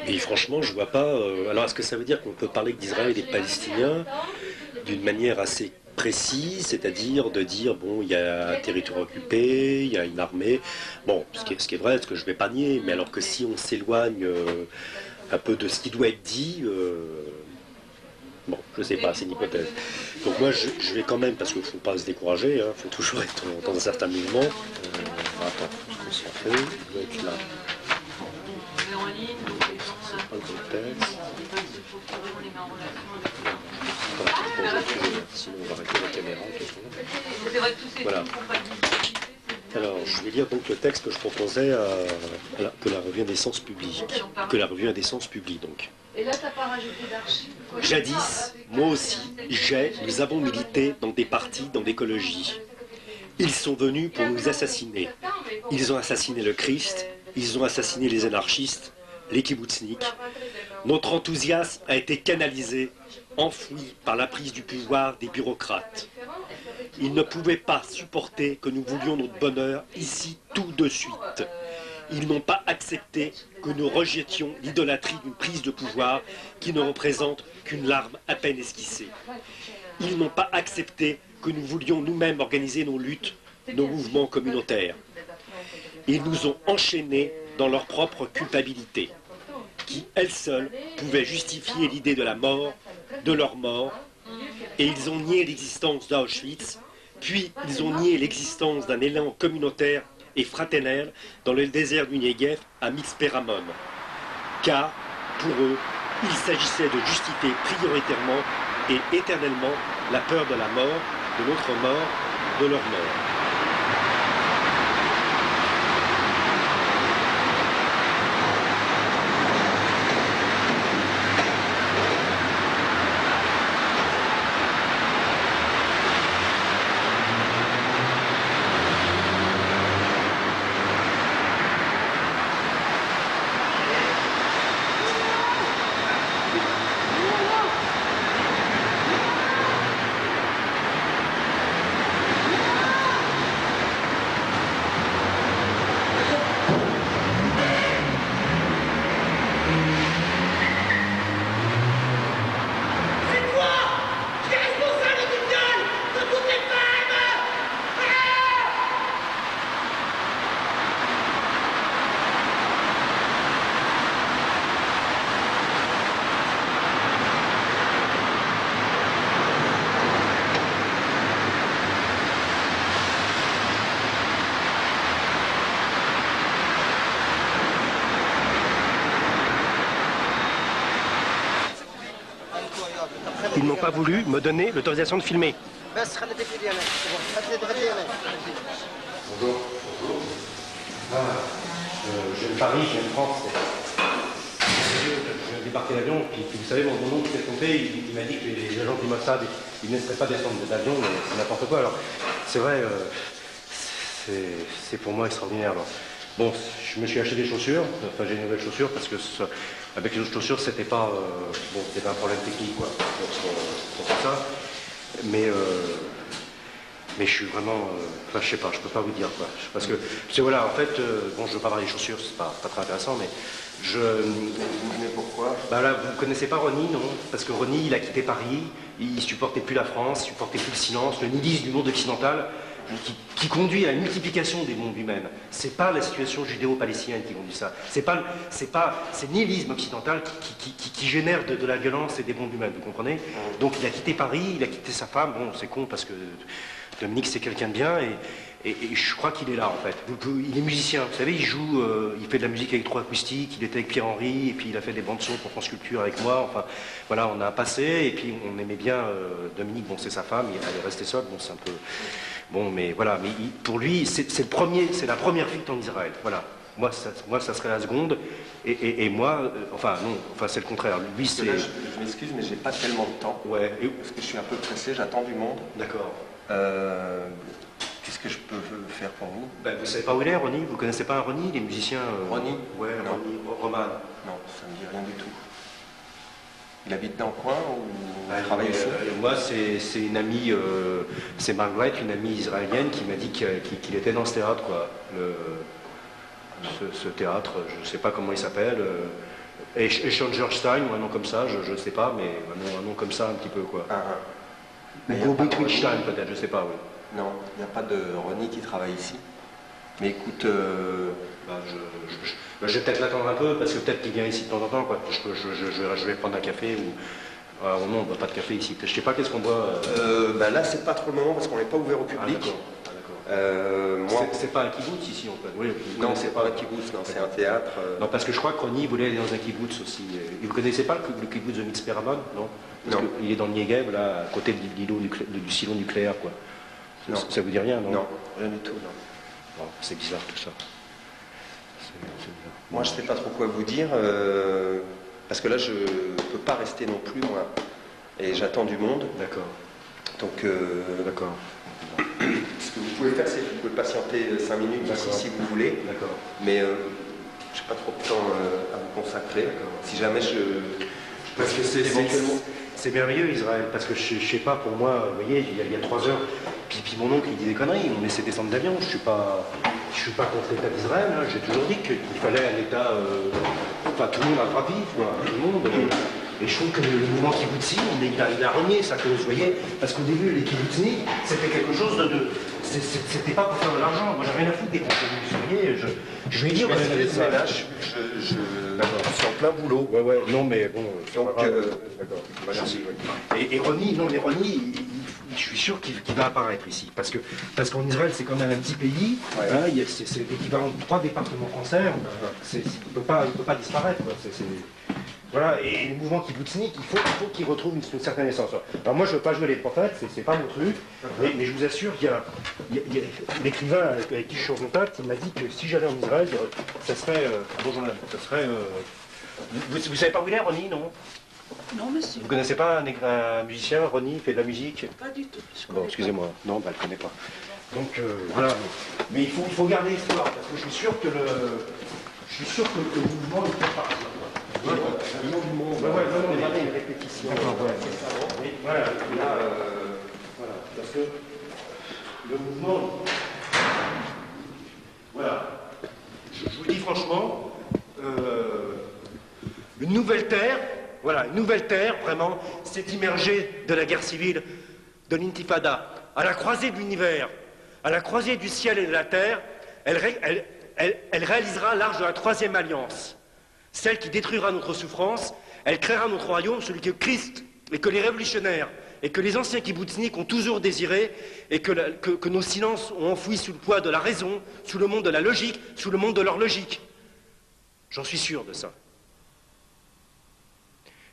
Speaker 1: Et franchement, je vois pas. Alors est-ce que ça veut dire qu'on peut parler d'Israël et des Palestiniens d'une manière assez précise, c'est-à-dire de dire bon, il y a un territoire occupé, il y a une armée, bon, ce qui est vrai, ce que je ne vais pas nier, mais alors que si on s'éloigne un peu de ce qui doit être dit, bon, je sais pas, c'est une hypothèse. Donc moi, je vais quand même, parce qu'il ne faut pas se décourager, il faut toujours être dans un certain mouvement. Attends, je me sens fait, il doit être là. C'est pas le contexte. Sinon, on va arrêter la caméra. Voilà. Alors, je vais lire donc le texte que je proposais que la revue Indécence publie. Donc. Jadis, moi aussi, nous avons milité dans des partis, dans l'écologie. Ils sont venus pour nous assassiner. Ils ont assassiné le Christ, ils ont assassiné les anarchistes, les kibbutzniks. Notre enthousiasme a été canalisé, enfoui par la prise du pouvoir des bureaucrates. Ils ne pouvaient pas supporter que nous voulions notre bonheur ici tout de suite. Ils n'ont pas accepté que nous rejetions l'idolâtrie d'une prise de pouvoir qui ne représente qu'une larme à peine esquissée. Ils n'ont pas accepté que nous voulions nous-mêmes organiser nos luttes, nos mouvements communautaires. Ils nous ont enchaînés dans leur propre culpabilité, qui, elle seule, pouvait justifier l'idée de la mort, de leur mort, et ils ont nié l'existence d'Auschwitz, puis ils ont nié l'existence d'un élan communautaire et fraternel dans le désert du Negev à Mixperamon. Car, pour eux, il s'agissait de justifier prioritairement et éternellement la peur de la mort, de notre mort, de leur mort. Ils n'ont pas voulu me donner l'autorisation de filmer.
Speaker 7: Bonjour.
Speaker 1: Je viens de Paris, je viens de France. Je viens de débarquer l'avion, puis vous savez, mon oncle s'est trompé, il m'a dit que les agents du Mossad, ils ne laisseraient pas descendre de l'avion, mais c'est n'importe quoi. Alors, c'est vrai, c'est pour moi extraordinaire. Alors. Bon, je me suis acheté des chaussures, enfin j'ai une nouvelle chaussure parce que avec les autres chaussures c'était pas un problème technique quoi, pour ça. Mais Mais je suis vraiment, enfin je sais pas, je peux pas vous dire quoi. Parce que voilà, en fait, bon, je veux pas parler des chaussures, c'est pas très intéressant, mais
Speaker 7: Mais pourquoi?
Speaker 1: bah là, vous connaissez pas Ronnie, non? Parce que Ronnie, il a quitté Paris, il supportait plus la France, il supportait plus le silence, le nihilisme du monde occidental, qui conduit à une multiplication des mondes humains. C'est pas la situation judéo-palestinienne qui conduit ça. C'est le nihilisme occidental qui génère de la violence et des bombes humaines, vous comprenez? Donc il a quitté Paris, il a quitté sa femme, bon, c'est con parce que Dominique c'est quelqu'un de bien et je crois qu'il est là en fait. Il est musicien, vous savez, il joue, il fait de la musique électroacoustique, il était avec Pierre-Henry, et puis il a fait des bandes son pour France Culture avec moi, enfin voilà, on a un passé, et puis on aimait bien Dominique, bon c'est sa femme, elle est restée seule, bon c'est un peu... Bon mais voilà, mais pour lui c'est la première fuite en Israël, voilà. Moi ça serait la seconde, et moi, enfin non, enfin c'est le contraire, lui c'est...
Speaker 7: Je m'excuse mais j'ai pas tellement de temps,
Speaker 1: ouais.
Speaker 7: Parce que je suis un peu pressé, j'attends du monde.
Speaker 1: D'accord.
Speaker 7: Qu'est-ce que je peux faire pour vous?
Speaker 1: Ben, vous savez pas où il est, Ronnie? Vous connaissez pas un Ronnie, les musiciens
Speaker 7: Ronnie?
Speaker 1: Ouais,
Speaker 7: non.
Speaker 1: Ronnie, Roman.
Speaker 7: Non, ça me dit rien du tout. Il habite dans le coin ou
Speaker 1: il
Speaker 7: travaille ici?
Speaker 1: Moi, c'est une amie, c'est Margaret, une amie israélienne, qui m'a dit qu'il était dans ce théâtre, quoi. Ce théâtre, je sais pas comment il s'appelle. Echangerstein, ou un nom comme ça, je sais pas, mais un nom comme ça, un petit peu, quoi. Ou Gobikwitstein, peut-être, je sais pas, oui.
Speaker 7: Non, il n'y a pas de Ronnie qui travaille ici. Mais écoute,
Speaker 1: je vais peut-être l'attendre un peu, parce que peut-être qu'il vient ici de temps en temps, quoi. Je vais prendre un café ou... Ah, non, on ne boit pas de café ici. Je sais pas, qu'est-ce qu'on boit
Speaker 7: là, c'est pas trop le moment parce qu'on n'est pas ouvert au public.
Speaker 1: Moi... C'est pas un kibbutz ici, en fait. Oui,
Speaker 7: non, c'est pas un kibbutz, non, c'est un théâtre.
Speaker 1: Non, parce que je crois que Ronnie voulait aller dans un kibbutz aussi. Et vous connaissez pas le kibbutz de Mitzperamon, non? Parce qu'il est dans le Negev, là, à côté du silo nucléaire, quoi.
Speaker 7: Non.
Speaker 1: Ça vous dit rien, non?
Speaker 7: Non, rien du tout, non.
Speaker 1: Bon, c'est bizarre tout ça.
Speaker 7: Moi, je sais pas trop quoi vous dire, parce que là, je peux pas rester non plus, moi. Et j'attends du monde.
Speaker 1: D'accord.
Speaker 7: Donc,
Speaker 1: d'accord.
Speaker 7: Ce que vous pouvez faire, c'est que vous pouvez patienter 5 minutes ici si vous voulez.
Speaker 1: D'accord.
Speaker 7: Mais j'ai pas trop de temps à vous consacrer. Si jamais
Speaker 1: Parce que c'est merveilleux Israël, parce que je sais pas, pour moi, vous voyez, il y a 3 heures, puis mon oncle il dit des conneries, on laissait descendre d'avion, je suis pas contre l'État d'Israël, hein. J'ai toujours dit qu'il fallait un État, enfin tout le monde a le droit de vivre, quoi, tout le monde. Et je trouve que le mouvement kibboutzi, il a renié sa cause, vous voyez, parce qu'au début, les kibboutzni, c'était quelque chose de c'était pas pour faire de l'argent, moi j'ai rien à foutre des contenus, vous voyez, je vais dire...
Speaker 7: là, je suis en plein boulot.
Speaker 1: Ouais, non mais bon...
Speaker 7: Donc,
Speaker 1: d'accord, merci. Et Ronnie, non mais Ronnie, je suis sûr qu'il va apparaître ici, parce qu'en Israël, c'est quand même un petit pays,
Speaker 7: ouais.
Speaker 1: Hein, c'est l'équivalent de 3 départements français, il ne peut pas disparaître, quoi. Voilà, et le mouvement kibbutznik, il faut qu'il retrouve une certaine essence. Alors moi, je ne veux pas jouer les prophètes, c'est pas mon truc, mais je vous assure qu'il y a l'écrivain avec qui je suis en contact, il m'a dit que si j'allais en Israël, ça serait... bonjour madame, ça serait... Vous savez pas où il est, Ronnie, non?
Speaker 8: Non, monsieur.
Speaker 1: Vous connaissez pas un musicien, Ronnie, il fait de la musique?
Speaker 8: Pas du tout.
Speaker 1: Bon, excusez-moi. Non, bah, elle ne connaît pas. Donc, voilà. Mais il faut garder espoir, parce que je suis sûr que le mouvement, il peut partir. Le mouvement, non, mais une répétition. Et voilà, là, voilà, parce que le mouvement, voilà, je vous le dis franchement, une nouvelle terre, voilà, une nouvelle terre, vraiment, s'est immergée de la guerre civile, de l'intifada, à la croisée de l'univers, à la croisée du ciel et de la terre, elle réalisera l'arche de la 3e alliance. Celle qui détruira notre souffrance, elle créera notre royaume, celui que Christ et que les révolutionnaires et que les anciens kibbutzniks ont toujours désiré et que nos silences ont enfoui sous le poids de la raison, sous le monde de la logique, sous le monde de leur logique. J'en suis sûr de ça.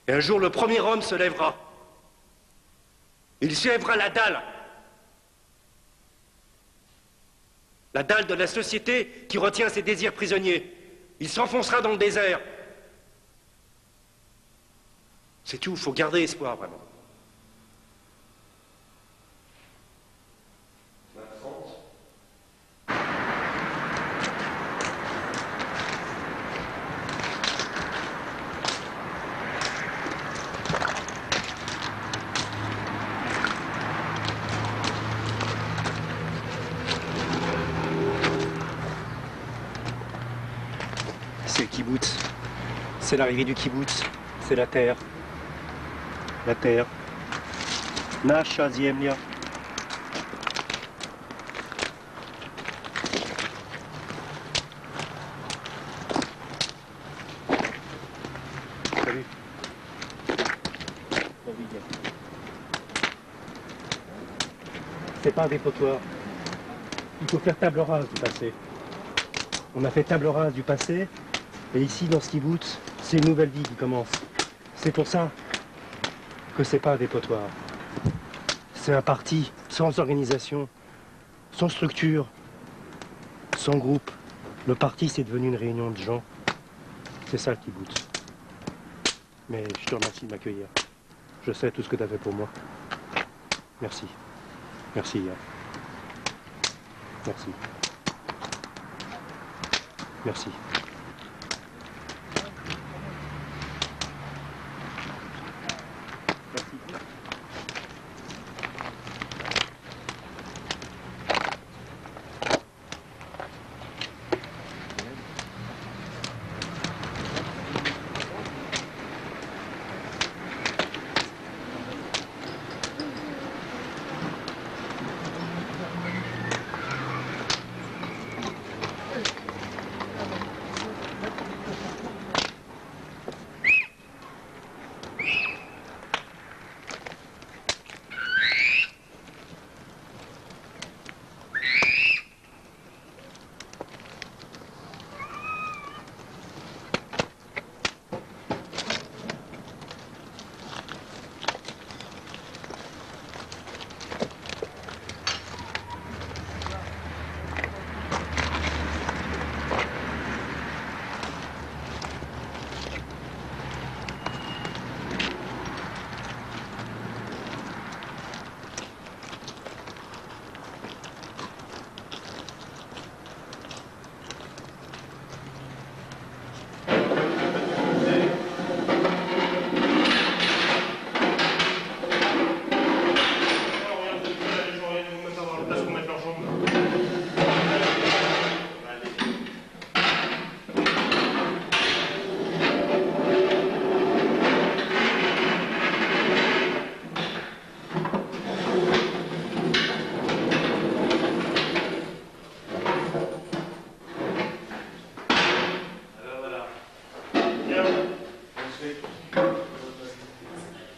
Speaker 1: Et un jour, le premier homme se lèvera. Il soulèvera la dalle. La dalle de la société qui retient ses désirs prisonniers. Il s'enfoncera dans le désert. C'est tout, il faut garder espoir, vraiment. c'est le kibbutz. C'est l'arrivée du kibbutz. C'est la terre. La terre. Nasha Ziemlia. Salut. C'est pas un dépotoir. Il faut faire table rase du passé. On a fait table rase du passé, et ici, dans ce kibbutz, c'est une nouvelle vie qui commence. C'est pour ça que c'est pas un dépotoir. C'est un parti sans organisation, sans structure, sans groupe. Le parti, c'est devenu une réunion de gens. C'est ça le kibbutz. Mais je te remercie de m'accueillir. Je sais tout ce que tu as fait pour moi. Merci. Merci. Merci. Merci.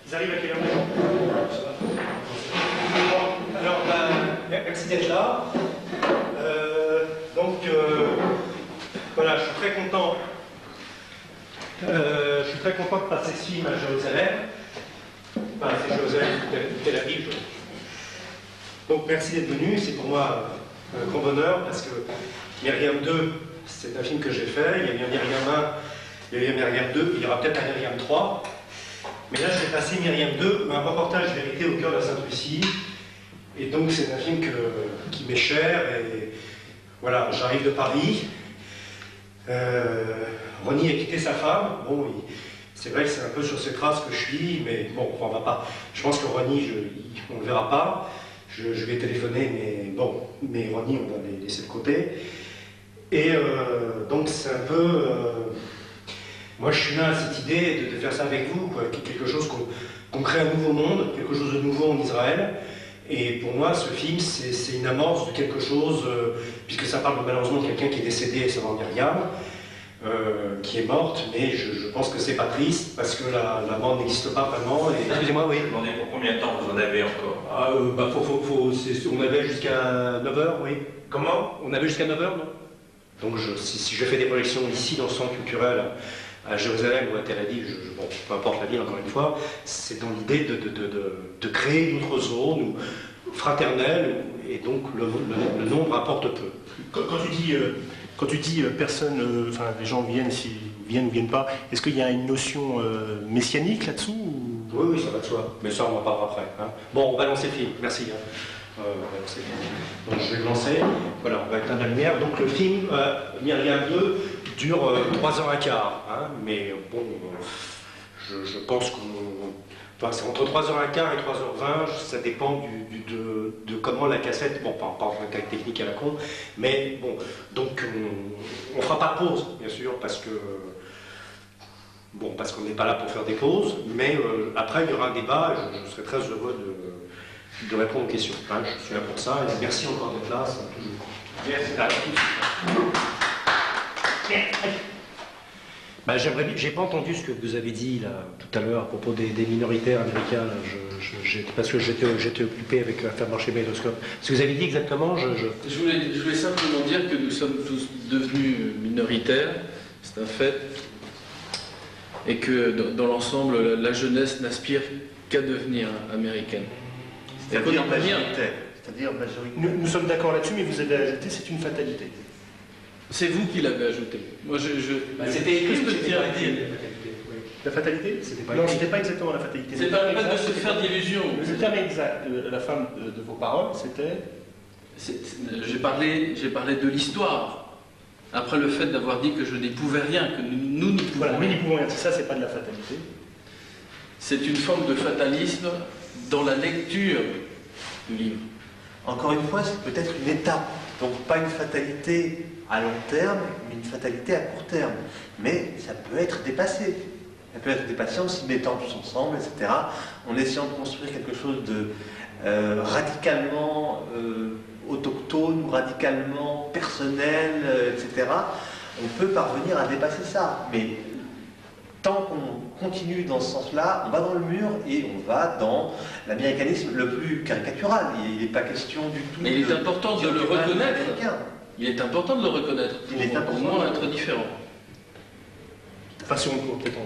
Speaker 8: Ils arrivent à quelle heure? Bon, alors, merci d'être là. Voilà, je suis très content. Je suis très content de passer ce film à Jérusalem. Enfin, c'est Jérusalem ou Tel Aviv. Donc merci d'être venu, c'est pour moi un grand bonheur parce que Myriam 2, c'est un film que j'ai fait. Il y a eu un Myriam 1, il y a eu un Myriam 2, il y aura peut-être un Myriam 3. Mais là, je vais passer Myriam 2, un reportage vérité au cœur de la Sainte-Lucie. Et donc, c'est un film qui m'est cher. Et voilà, j'arrive de Paris. Ronnie a quitté sa femme. Bon, c'est vrai que c'est un peu sur ses traces que je suis, mais bon, on va pas. Je pense que Ronnie, on ne le verra pas. Je vais téléphoner, mais bon, mais Ronnie, on va les laisser de côté. Et donc, c'est un peu. Moi, je suis là à cette idée de faire ça avec vous, quoi. Quelque chose qu'on crée un nouveau monde, quelque chose de nouveau en Israël. Et pour moi, ce film, c'est une amorce de quelque chose, puisque ça parle malheureusement de quelqu'un qui est décédé, c'est Myriam, qui est morte, mais je pense que c'est pas triste, parce que la mort n'existe pas vraiment. Excusez-moi, oui.
Speaker 6: Demandez pour combien de temps vous en avez encore?
Speaker 8: On avait jusqu'à 9h, oui.
Speaker 6: Comment?
Speaker 8: On avait jusqu'à 9h, non? Donc si je fais des projections ici, dans le centre culturel, à Jérusalem ou à Tel Aviv, bon, peu importe la ville encore une fois, c'est dans l'idée de créer une autre zone fraternelle, et donc le nombre rapporte peu.
Speaker 9: Quand tu dis personne, enfin les gens viennent, s'ils viennent ou viennent pas, est-ce qu'il y a une notion messianique là-dessous ou...
Speaker 8: Oui, ça va de soi, mais ça on en parlera après. Hein. Bon, on va lancer le film, merci. Hein. Donc je vais le lancer, voilà, on va éteindre la lumière. Donc le film, Myriam 2, dure 3h15, hein, mais bon, je pense qu'on... Enfin, c'est entre 3h15 et 3h20, ça dépend de comment la cassette... Bon, pas en cas technique à la con, mais bon, donc on fera pas de pause, bien sûr, parce que bon, parce qu'on n'est pas là pour faire des pauses, mais après il y aura un débat et je serai très heureux de répondre aux questions. Hein, je suis là pour ça et merci encore d'être là. Ben, j'ai pas entendu ce que vous avez dit là, tout à l'heure à propos des minoritaires américains, là, parce que j'étais occupé avec l'affaire marché Mailoscope. Ce que vous avez dit exactement,
Speaker 10: je voulais simplement dire que nous sommes tous devenus minoritaires, c'est un fait, et que dans l'ensemble, la jeunesse n'aspire qu'à devenir américaine.
Speaker 11: C'est-à-dire majoritaire.
Speaker 9: Nous sommes d'accord là-dessus, mais vous avez ajouté, c'est une fatalité.
Speaker 10: C'est vous qui l'avez ajouté. Moi,
Speaker 8: c'était écrit.
Speaker 9: La fatalité? Non, c'était pas exactement la fatalité.
Speaker 10: C'est pas le fait de se faire d'illusions.
Speaker 9: Le terme exact de la fin de vos paroles, c'était...
Speaker 10: J'ai parlé de l'histoire. Après le fait d'avoir dit que je n'y pouvais rien, que nous n'y pouvons rien.
Speaker 9: Nous n'y pouvons rien, ça, c'est pas de la fatalité.
Speaker 10: C'est une forme de fatalisme dans la lecture du livre.
Speaker 11: Encore une fois, c'est peut-être une étape. Donc pas une fatalité à long terme, mais une fatalité à court terme. Mais ça peut être dépassé. Ça peut être dépassé en s'y mettant tous ensemble, etc. En essayant de construire quelque chose de radicalement autochtone, ou radicalement personnel, etc. On peut parvenir à dépasser ça. Mais tant qu'on continue dans ce sens-là, on va dans le mur et on va dans l'américanisme le plus caricatural. Il n'est pas question du tout.
Speaker 10: Mais il est important de le reconnaître. Il est important de le reconnaître. Il est important au moins être différent.
Speaker 9: Enfin, si on peut peut-être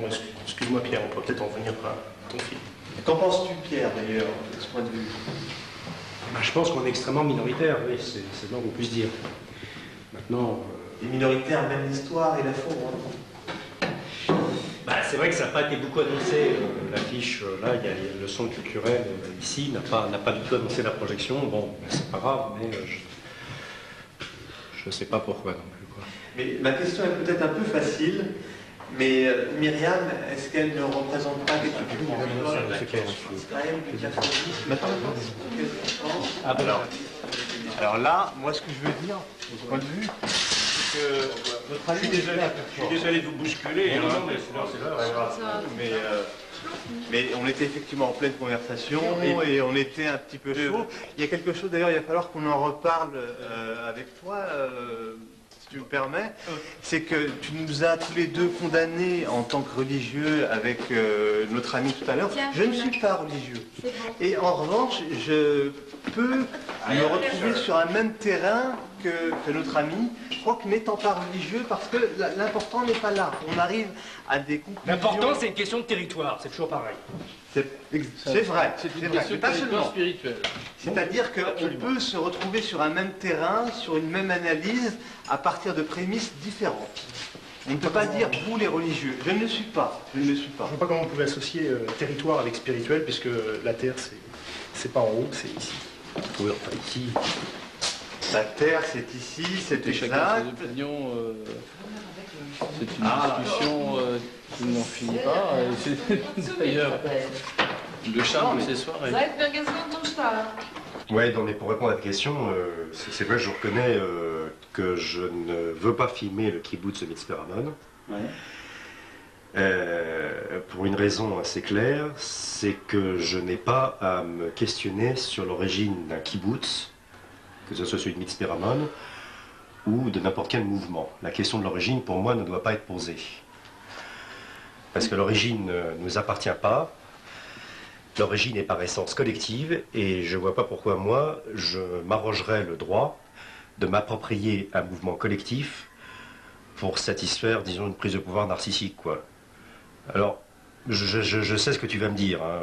Speaker 9: excuse-moi Pierre, on peut peut-être en venir à ton film.
Speaker 11: Qu'en penses-tu, Pierre, d'ailleurs, de ce point de vue?
Speaker 8: Je pense qu'on est extrêmement minoritaire, oui, c'est le moins qu'on puisse dire. Maintenant...
Speaker 11: Les minoritaires, même l'histoire et la fond.
Speaker 8: C'est vrai que ça n'a pas été beaucoup annoncé, l'affiche, là, il y a le centre culturel ici, n'a pas du tout annoncé la projection. Bon, c'est pas grave, mais je ne sais pas pourquoi non plus. Quoi.
Speaker 11: Mais ma question est peut-être un peu facile, mais Myriam, est-ce qu'elle ne représente pas quelque chose?
Speaker 12: Alors là, moi ce que je veux dire, de ce point de vue, c'est que je suis désolé de vous bousculer, mais on était effectivement en pleine conversation et on était un petit peu chaud. Il y a quelque chose d'ailleurs, il va falloir qu'on en reparle avec toi. Si tu me permets, c'est que tu nous as tous les deux condamnés en tant que religieux avec notre ami tout à l'heure. Je ne suis pas religieux. Et en revanche, je peux me retrouver sur un même terrain que notre ami. Je crois que n'étant pas religieux, parce que l'important n'est pas là. On arrive à des conclusions...
Speaker 8: L'important, c'est une question de territoire, c'est toujours pareil.
Speaker 11: C'est vrai,
Speaker 10: mais pas seulement spirituel.
Speaker 11: C'est-à-dire qu'on peut se retrouver sur un même terrain, sur une même analyse, à partir de prémices différentes. On ne peut pas dire vous les religieux. Je ne le suis pas. Je ne le suis pas.
Speaker 9: Je ne vois pas comment on pouvait associer territoire avec spirituel, puisque la terre, c'est pas en haut, c'est ici.
Speaker 8: Oui, enfin ici.
Speaker 11: La terre, c'est ici, c'est exact.
Speaker 10: C'est une discussion qui n'en finit pas. D'ailleurs, le charme de ces soirées.
Speaker 7: Ouais, non, mais pour répondre à la question, c'est vrai, je reconnais que je ne veux pas filmer le kibbutz de Mitzpe-Ramon. Pour une raison assez claire, c'est que je n'ai pas à me questionner sur l'origine d'un kibbutz, que ce soit celui de Mitzpe-Ramon ou de n'importe quel mouvement. La question de l'origine, pour moi, ne doit pas être posée. Parce que l'origine ne nous appartient pas. L'origine est par essence collective, et je ne vois pas pourquoi moi, je m'arrogerais le droit de m'approprier un mouvement collectif pour satisfaire, disons, une prise de pouvoir narcissique, quoi. Alors, je sais ce que tu vas me dire, hein.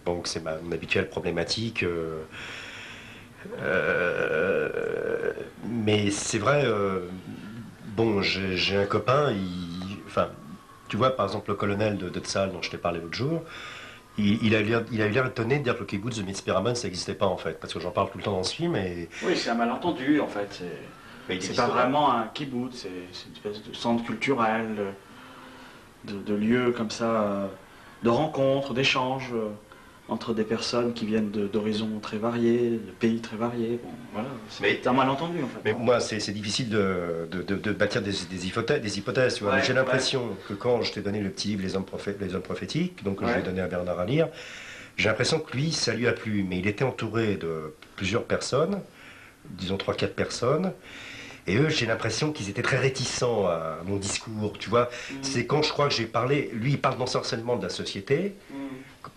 Speaker 7: Bon, c'est mon habituelle problématique, mais c'est vrai, bon, j'ai un copain, enfin, tu vois, par exemple, le colonel de Tzal dont je t'ai parlé l'autre jour, il a eu l'air étonné de dire que le kibbutz de Mitzpe-Ramon, ça n'existait pas, en fait, parce que j'en parle tout le temps dans ce film, et...
Speaker 13: Oui, c'est un malentendu, en fait. C'est pas vraiment un kibbutz, c'est une espèce de centre culturel, de lieux comme ça, de rencontres, d'échanges entre des personnes qui viennent d'horizons très variés, de pays très variés. Bon, voilà, c'est un malentendu en fait.
Speaker 7: Mais moi, c'est difficile de bâtir des hypothèses. Tu vois.
Speaker 13: Ouais,
Speaker 7: J'ai l'impression que quand je t'ai donné le petit livre Les Hommes prophétiques, donc que je l'ai donné à Bernard à lire, j'ai l'impression que lui, ça lui a plu. Mais il était entouré de plusieurs personnes, disons 3-4 personnes. Et eux, j'ai l'impression qu'ils étaient très réticents à mon discours, tu vois. C'est quand je crois que j'ai parlé, lui, il parle d'ensorcellement de la société,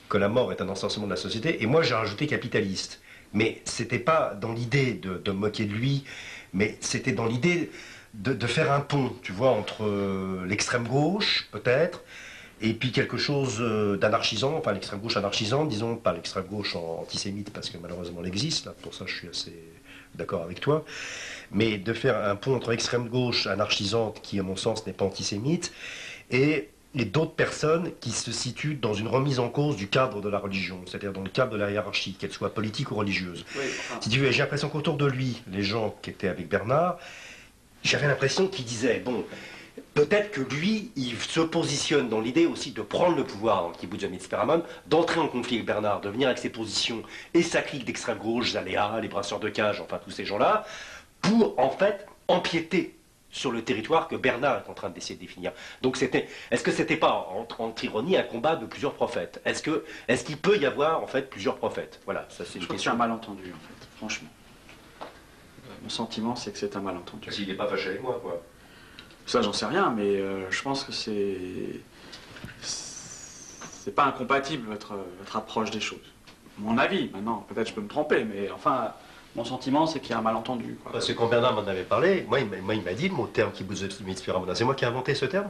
Speaker 7: que la mort est un ensorcellement de la société, et moi, j'ai rajouté capitaliste. Mais c'était pas dans l'idée de me moquer de lui, mais c'était dans l'idée de faire un pont, tu vois, entre l'extrême gauche, peut-être, et puis quelque chose d'anarchisant, enfin l'extrême gauche anarchisante, disons, pas l'extrême gauche antisémite, parce que malheureusement elle existe, là, pour ça je suis assez d'accord avec toi, mais de faire un pont entre extrême gauche anarchisante, qui à mon sens n'est pas antisémite, et d'autres personnes qui se situent dans une remise en cause du cadre de la religion, c'est-à-dire dans le cadre de la hiérarchie, qu'elle soit politique ou religieuse. Oui, enfin... Si tu veux, j'ai l'impression qu'autour de lui, les gens qui étaient avec Bernard, j'avais l'impression qu'ils disaient, bon, peut-être que lui, il se positionne dans l'idée aussi de prendre le pouvoir dans le kibbutz de Mitzperamon, d'entrer en conflit avec Bernard, de venir avec ses positions et sa clique d'extrême gauche, Zaléa, les brasseurs de cage, enfin tous ces gens-là, pour en fait empiéter sur le territoire que Bernard est en train d'essayer de définir. Donc est-ce que c'était pas, entre ironie, un combat de plusieurs prophètes? Est-ce qu'il peut y avoir en fait plusieurs prophètes? Voilà, ça c'est une question.
Speaker 13: C'est un malentendu en fait, franchement. Mon sentiment c'est que c'est un malentendu.
Speaker 7: S'il n'est pas fâché avec moi, quoi.
Speaker 13: Ça j'en sais rien, mais je pense que c'est pas incompatible votre approche des choses. Mon avis, maintenant, peut-être je peux me tromper, mais enfin... Mon sentiment, c'est qu'il y a un malentendu. Quoi.
Speaker 7: Parce que quand Bernard m'en avait parlé, moi il m'a dit le mot terme kibbutz Mitzperamon. C'est moi qui ai inventé ce terme?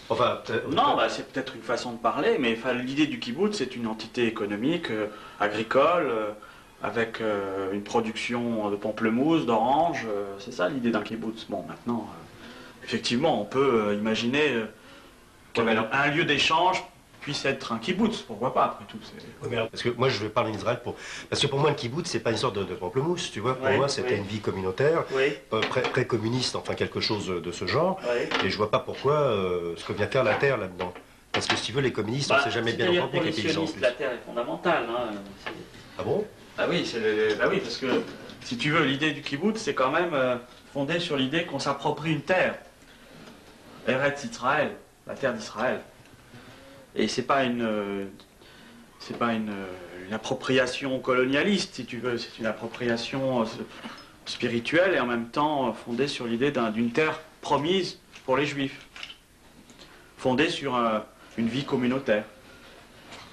Speaker 7: Enfin,
Speaker 13: non, bah, c'est peut-être une façon de parler, mais l'idée du kibbutz, c'est une entité économique, agricole, avec une production de pamplemousse, d'oranges. C'est ça l'idée d'un kibbutz. Bon, maintenant, effectivement, on peut imaginer qu'un lieu d'échange puisse être un kibbutz, pourquoi pas, après tout.
Speaker 7: Oui, parce que moi je vais parler d'Israël parce que pour moi le kibbutz c'est pas une sorte de pamplemousse, tu vois, pour moi c'était une vie communautaire, pré-communiste, enfin quelque chose de ce genre, et je vois pas pourquoi ce que vient faire la terre là-dedans. Parce que si tu veux les communistes, on sait jamais bien entendu avec les paysans.
Speaker 13: La terre est fondamentale. Hein.
Speaker 7: Ah bon?
Speaker 13: Ah oui, oui, parce que si tu veux, l'idée du kibbutz c'est quand même fondé sur l'idée qu'on s'approprie une terre. Eretz Israël, la terre d'Israël. Et c'est pas une appropriation colonialiste, si tu veux, c'est une appropriation spirituelle et en même temps fondée sur l'idée d'une terre promise pour les Juifs, fondée sur une vie communautaire.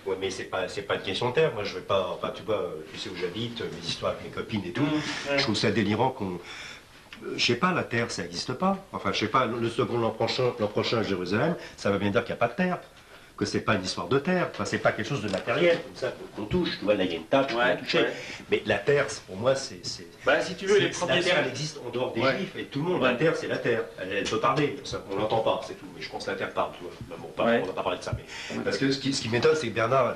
Speaker 7: Oui, mais c'est pas une question de terre. Moi, je vais pas. Enfin, tu vois, tu sais où j'habite, mes histoires avec mes copines et tout. Je trouve ça délirant qu'on. Je sais pas, la terre, ça n'existe pas. Enfin, je sais pas. Le second l'an prochain à Jérusalem, ça va bien dire qu'il n'y a pas de terre. Que c'est pas une histoire de terre, enfin, c'est pas quelque chose de matériel, comme ça, qu'on touche, tu vois, là il y a une tâche, on va toucher. Mais la terre, pour moi, c'est...
Speaker 13: Bah, si tu veux, les premiers...
Speaker 7: La terre, elle existe en dehors des Juifs, et tout le monde, la terre, c'est la terre. Elle peut parler, ça, on l'entend pas, c'est tout, mais je pense que la terre parle, tu vois. Ben bon, on va pas parler de ça, mais... Parce que ce qui m'étonne, c'est que Bernard,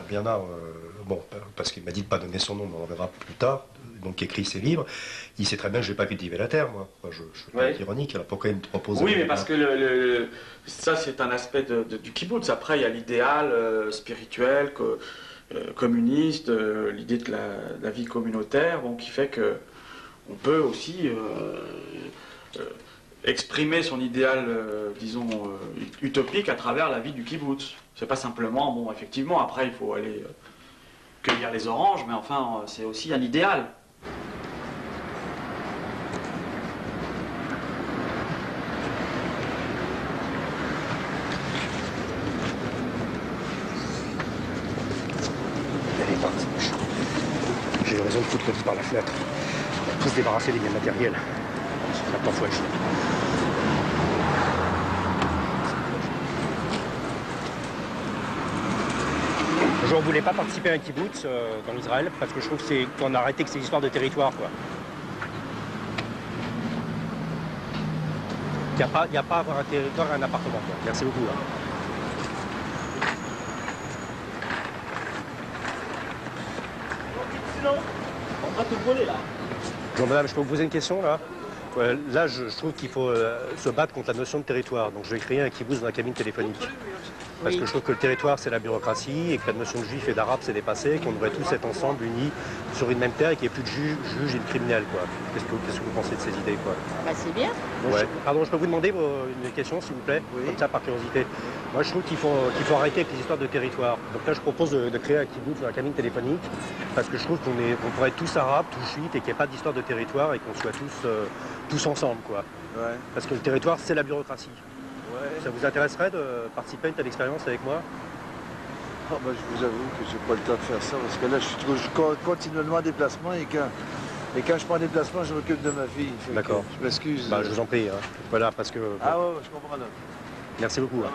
Speaker 7: bon, parce qu'il m'a dit de pas donner son nom, mais on verra plus tard, donc qui écrit ses livres, il sait très bien que je vais pas cultiver la terre, moi. Enfin, je suis pas ironique, alors pourquoi il me propose...
Speaker 13: Oui, mais parce que ça, c'est un aspect du kibbutz. Après, il y a l'idéal spirituel, communiste, l'idée de la vie communautaire, bon, qui fait que on peut aussi exprimer son idéal, disons, utopique à travers la vie du kibbutz. C'est pas simplement, bon, effectivement, après, il faut aller cueillir les oranges, mais enfin, c'est aussi un idéal.
Speaker 8: J'ai eu raison de foutre le lit par la fenêtre. On faut se débarrasser des biens matériels. Maintenant, faut agir. Je ne voulais pas participer à un kibbutz dans l'Israël parce que je trouve qu'on a arrêté que ces histoires de territoire, quoi. Il n'y a pas à avoir un territoire et un appartement, quoi. Merci beaucoup. Hein.
Speaker 11: Sinon, on va te voler là.
Speaker 8: Bonjour madame, je peux vous poser une question là? Je trouve qu'il faut se battre contre la notion de territoire. Donc je vais créer un kibbutz dans la cabine téléphonique.
Speaker 7: Parce que je trouve que le territoire, c'est la bureaucratie, et que la notion de juif et d'arabe, c'est dépassé, et qu'on devrait tous être ensemble, unis, sur une même terre, et qu'il n'y ait plus de juges et de criminels, quoi. Qu'est-ce que vous pensez de ces idées, quoi?
Speaker 14: Bah c'est bien.
Speaker 7: Ouais. Pardon, je peux vous demander une question, s'il vous plaît, comme ça, par curiosité. Moi, je trouve qu'il faut arrêter avec les histoires de territoire. Donc là, je propose de créer un kibbutz ou un cabine téléphonique, parce que je trouve qu'on pourrait être tous arabes, tous juifs, et qu'il n'y ait pas d'histoire de territoire, et qu'on soit tous ensemble, quoi.
Speaker 15: Ouais.
Speaker 7: Parce que le territoire, c'est la bureaucratie.
Speaker 15: Ouais.
Speaker 7: Ça vous intéresserait de participer à une telle expérience avec moi?
Speaker 15: Ah bah, je vous avoue que j'ai pas le temps de faire ça, parce que là, je continuellement en déplacement, et quand je prends un déplacement, je m'occupe de ma fille.
Speaker 7: D'accord.
Speaker 15: Je m'excuse.
Speaker 7: Bah, je vous en prie. Hein. Voilà, parce que...
Speaker 15: Ah ouais, je comprends là.
Speaker 7: Merci beaucoup. Hein.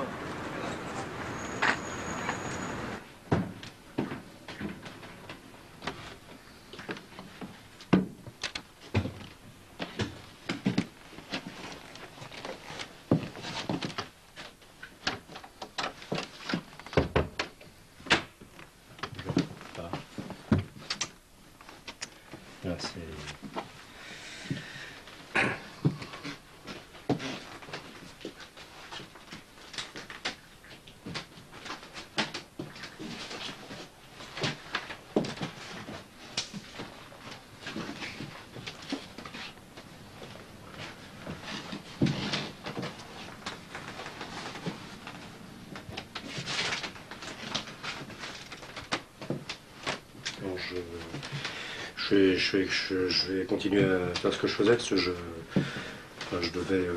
Speaker 7: Là, c'est... Je vais continuer à faire ce que je faisais, parce que je devais...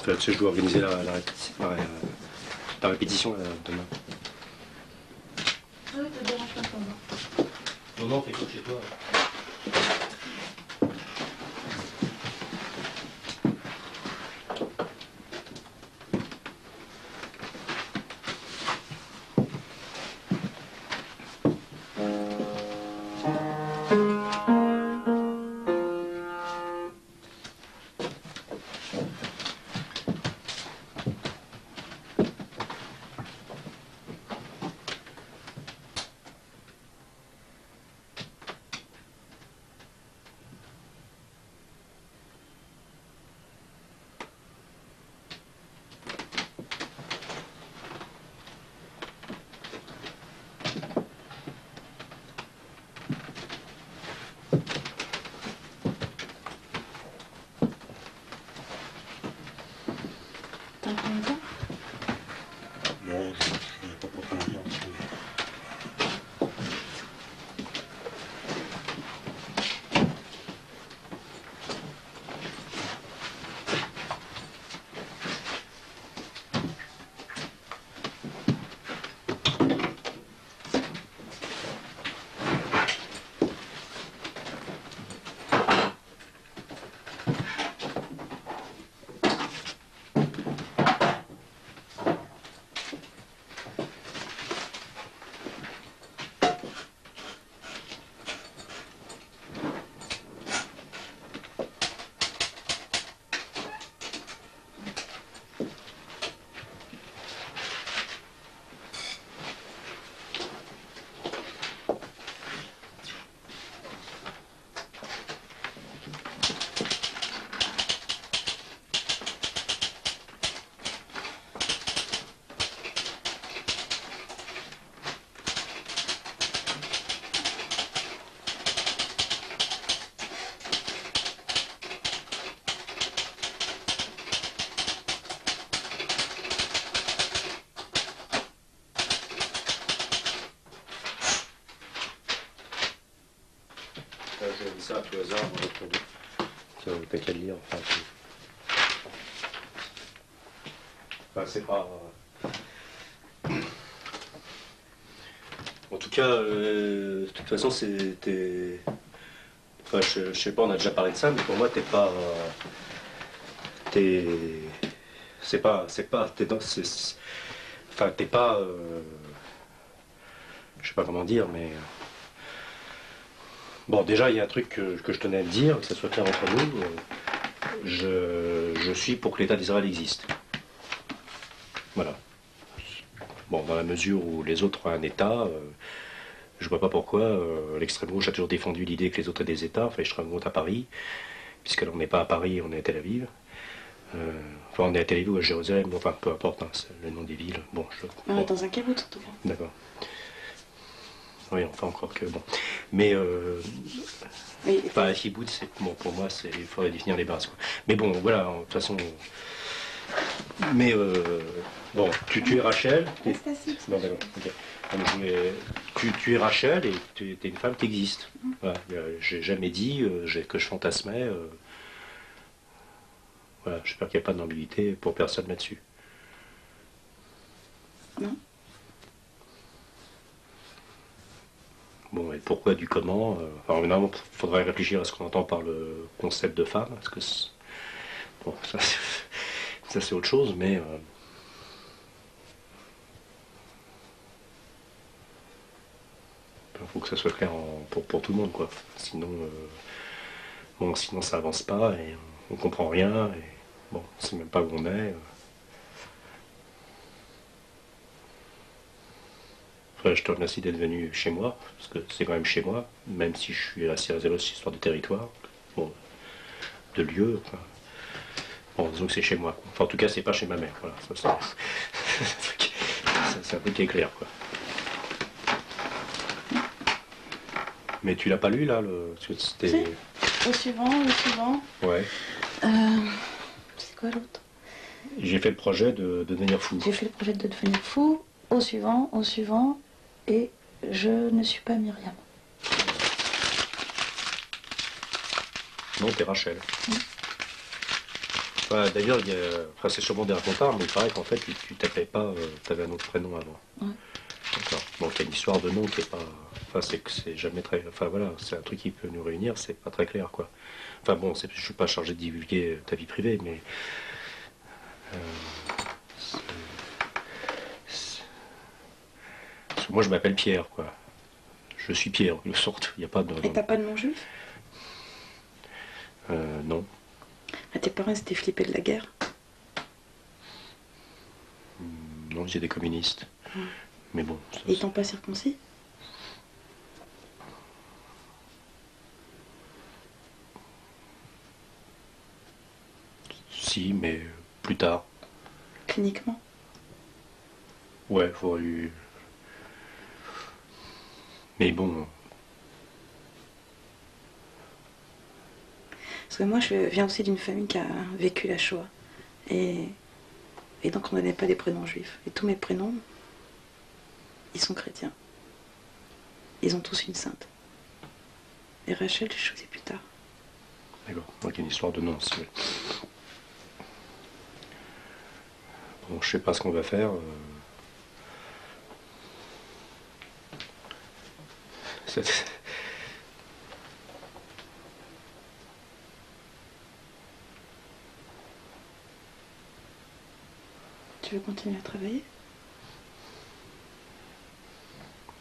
Speaker 7: Enfin, tu sais, je dois organiser la répétition demain.
Speaker 14: Oui, te dérange pas pour moi.
Speaker 7: Non, fais comme chez toi. Je dis ça à tout hasard, t'as qu'à le lire, enfin, c'est pas... En tout cas, de toute façon, c'était... Enfin, je sais pas, on a déjà parlé de ça, mais pour moi, t'es pas... C'est pas... Enfin, t'es pas... Je sais pas comment dire, mais... Bon, déjà, il y a un truc que je tenais à te dire, que ça soit clair entre nous. Je suis pour que l'État d'Israël existe. Voilà. Bon, dans la mesure où les autres ont un État, je vois pas pourquoi l'extrême gauche a toujours défendu l'idée que les autres aient des États, enfin l'extrême gauche à Paris, puisqu'on n'est pas à Paris, on est à Tel Aviv. Enfin, on est à Tel Aviv ou à Jérusalem, bon, enfin, peu importe, hein, c'est le nom des villes. Bon, bon.
Speaker 14: Dans un kibbutz, en tout cas.
Speaker 7: D'accord. Oui, enfin, encore que, bon. Mais, enfin, un kibbutz, c'est, bon, pour moi, il faudrait définir les bases, quoi. Mais bon, voilà, de toute façon... Mais, bon, tu es Rachel. Non, d'accord, ok. Tu es Rachel et tu es une femme qui existe. Voilà, j'ai jamais dit que je fantasmais. Voilà, j'espère qu'il n'y a pas d'ambiguïté pour personne là-dessus.
Speaker 14: Non.
Speaker 7: Bon, et pourquoi, du comment enfin, évidemment, il faudrait réfléchir à ce qu'on entend par le concept de femme. Parce que bon, ça c'est autre chose, mais... il faut que ça soit clair pour tout le monde, quoi. Sinon, bon, sinon ça avance pas et on comprend rien. Et bon, on sait même pas où on est. Enfin, je te remercie d'être venu chez moi, parce que c'est quand même chez moi, même si je suis assez réservé sur l'histoire de territoire, bon, de lieu. Enfin, bon, disons que c'est chez moi. Enfin, en tout cas, c'est pas chez ma mère. Voilà, ça, c'est un truc qui est clair, quoi. Mais tu l'as pas lu là, c'était...
Speaker 14: Si. Au suivant.
Speaker 7: Ouais.
Speaker 14: C'est quoi l'autre?
Speaker 7: J'ai fait le projet de devenir fou.
Speaker 14: J'ai fait le projet de devenir fou. Au suivant, et je ne suis pas Myriam.
Speaker 7: Non, t'es Rachel. Enfin, d'ailleurs, enfin, c'est sûrement des racontars, mais il paraît qu'en fait, tu t'appelais pas, t'avais un autre prénom avant.
Speaker 14: Ouais.
Speaker 7: D'accord. Donc il y a une histoire de nom qui est pas... Enfin, c'est jamais très... Enfin voilà, c'est un truc qui peut nous réunir, c'est pas très clair, quoi. Enfin bon, je suis pas chargé de divulguer ta vie privée, mais... Parce que moi, je m'appelle Pierre, quoi. Je suis Pierre, de sorte. Il n'y a pas de...
Speaker 14: Et t'as pas de nom juif?
Speaker 7: Non.
Speaker 14: Tes parents étaient flippés de la guerre?
Speaker 7: Non, ils étaient des communistes. Mais bon...
Speaker 14: Ils t'ont pas circoncis?
Speaker 7: Si, mais plus tard.
Speaker 14: Cliniquement?
Speaker 7: Ouais, faudrait eu... Mais bon...
Speaker 14: Parce que moi, je viens aussi d'une famille qui a vécu la Shoah. Et donc, on n'avait pas des prénoms juifs. Et tous mes prénoms, ils sont chrétiens. Ils ont tous une sainte. Et Rachel, j'ai choisi plus tard.
Speaker 7: D'accord, donc il y a une histoire de nom aussi. Bon, je sais pas ce qu'on va faire.
Speaker 14: Tu veux continuer à travailler?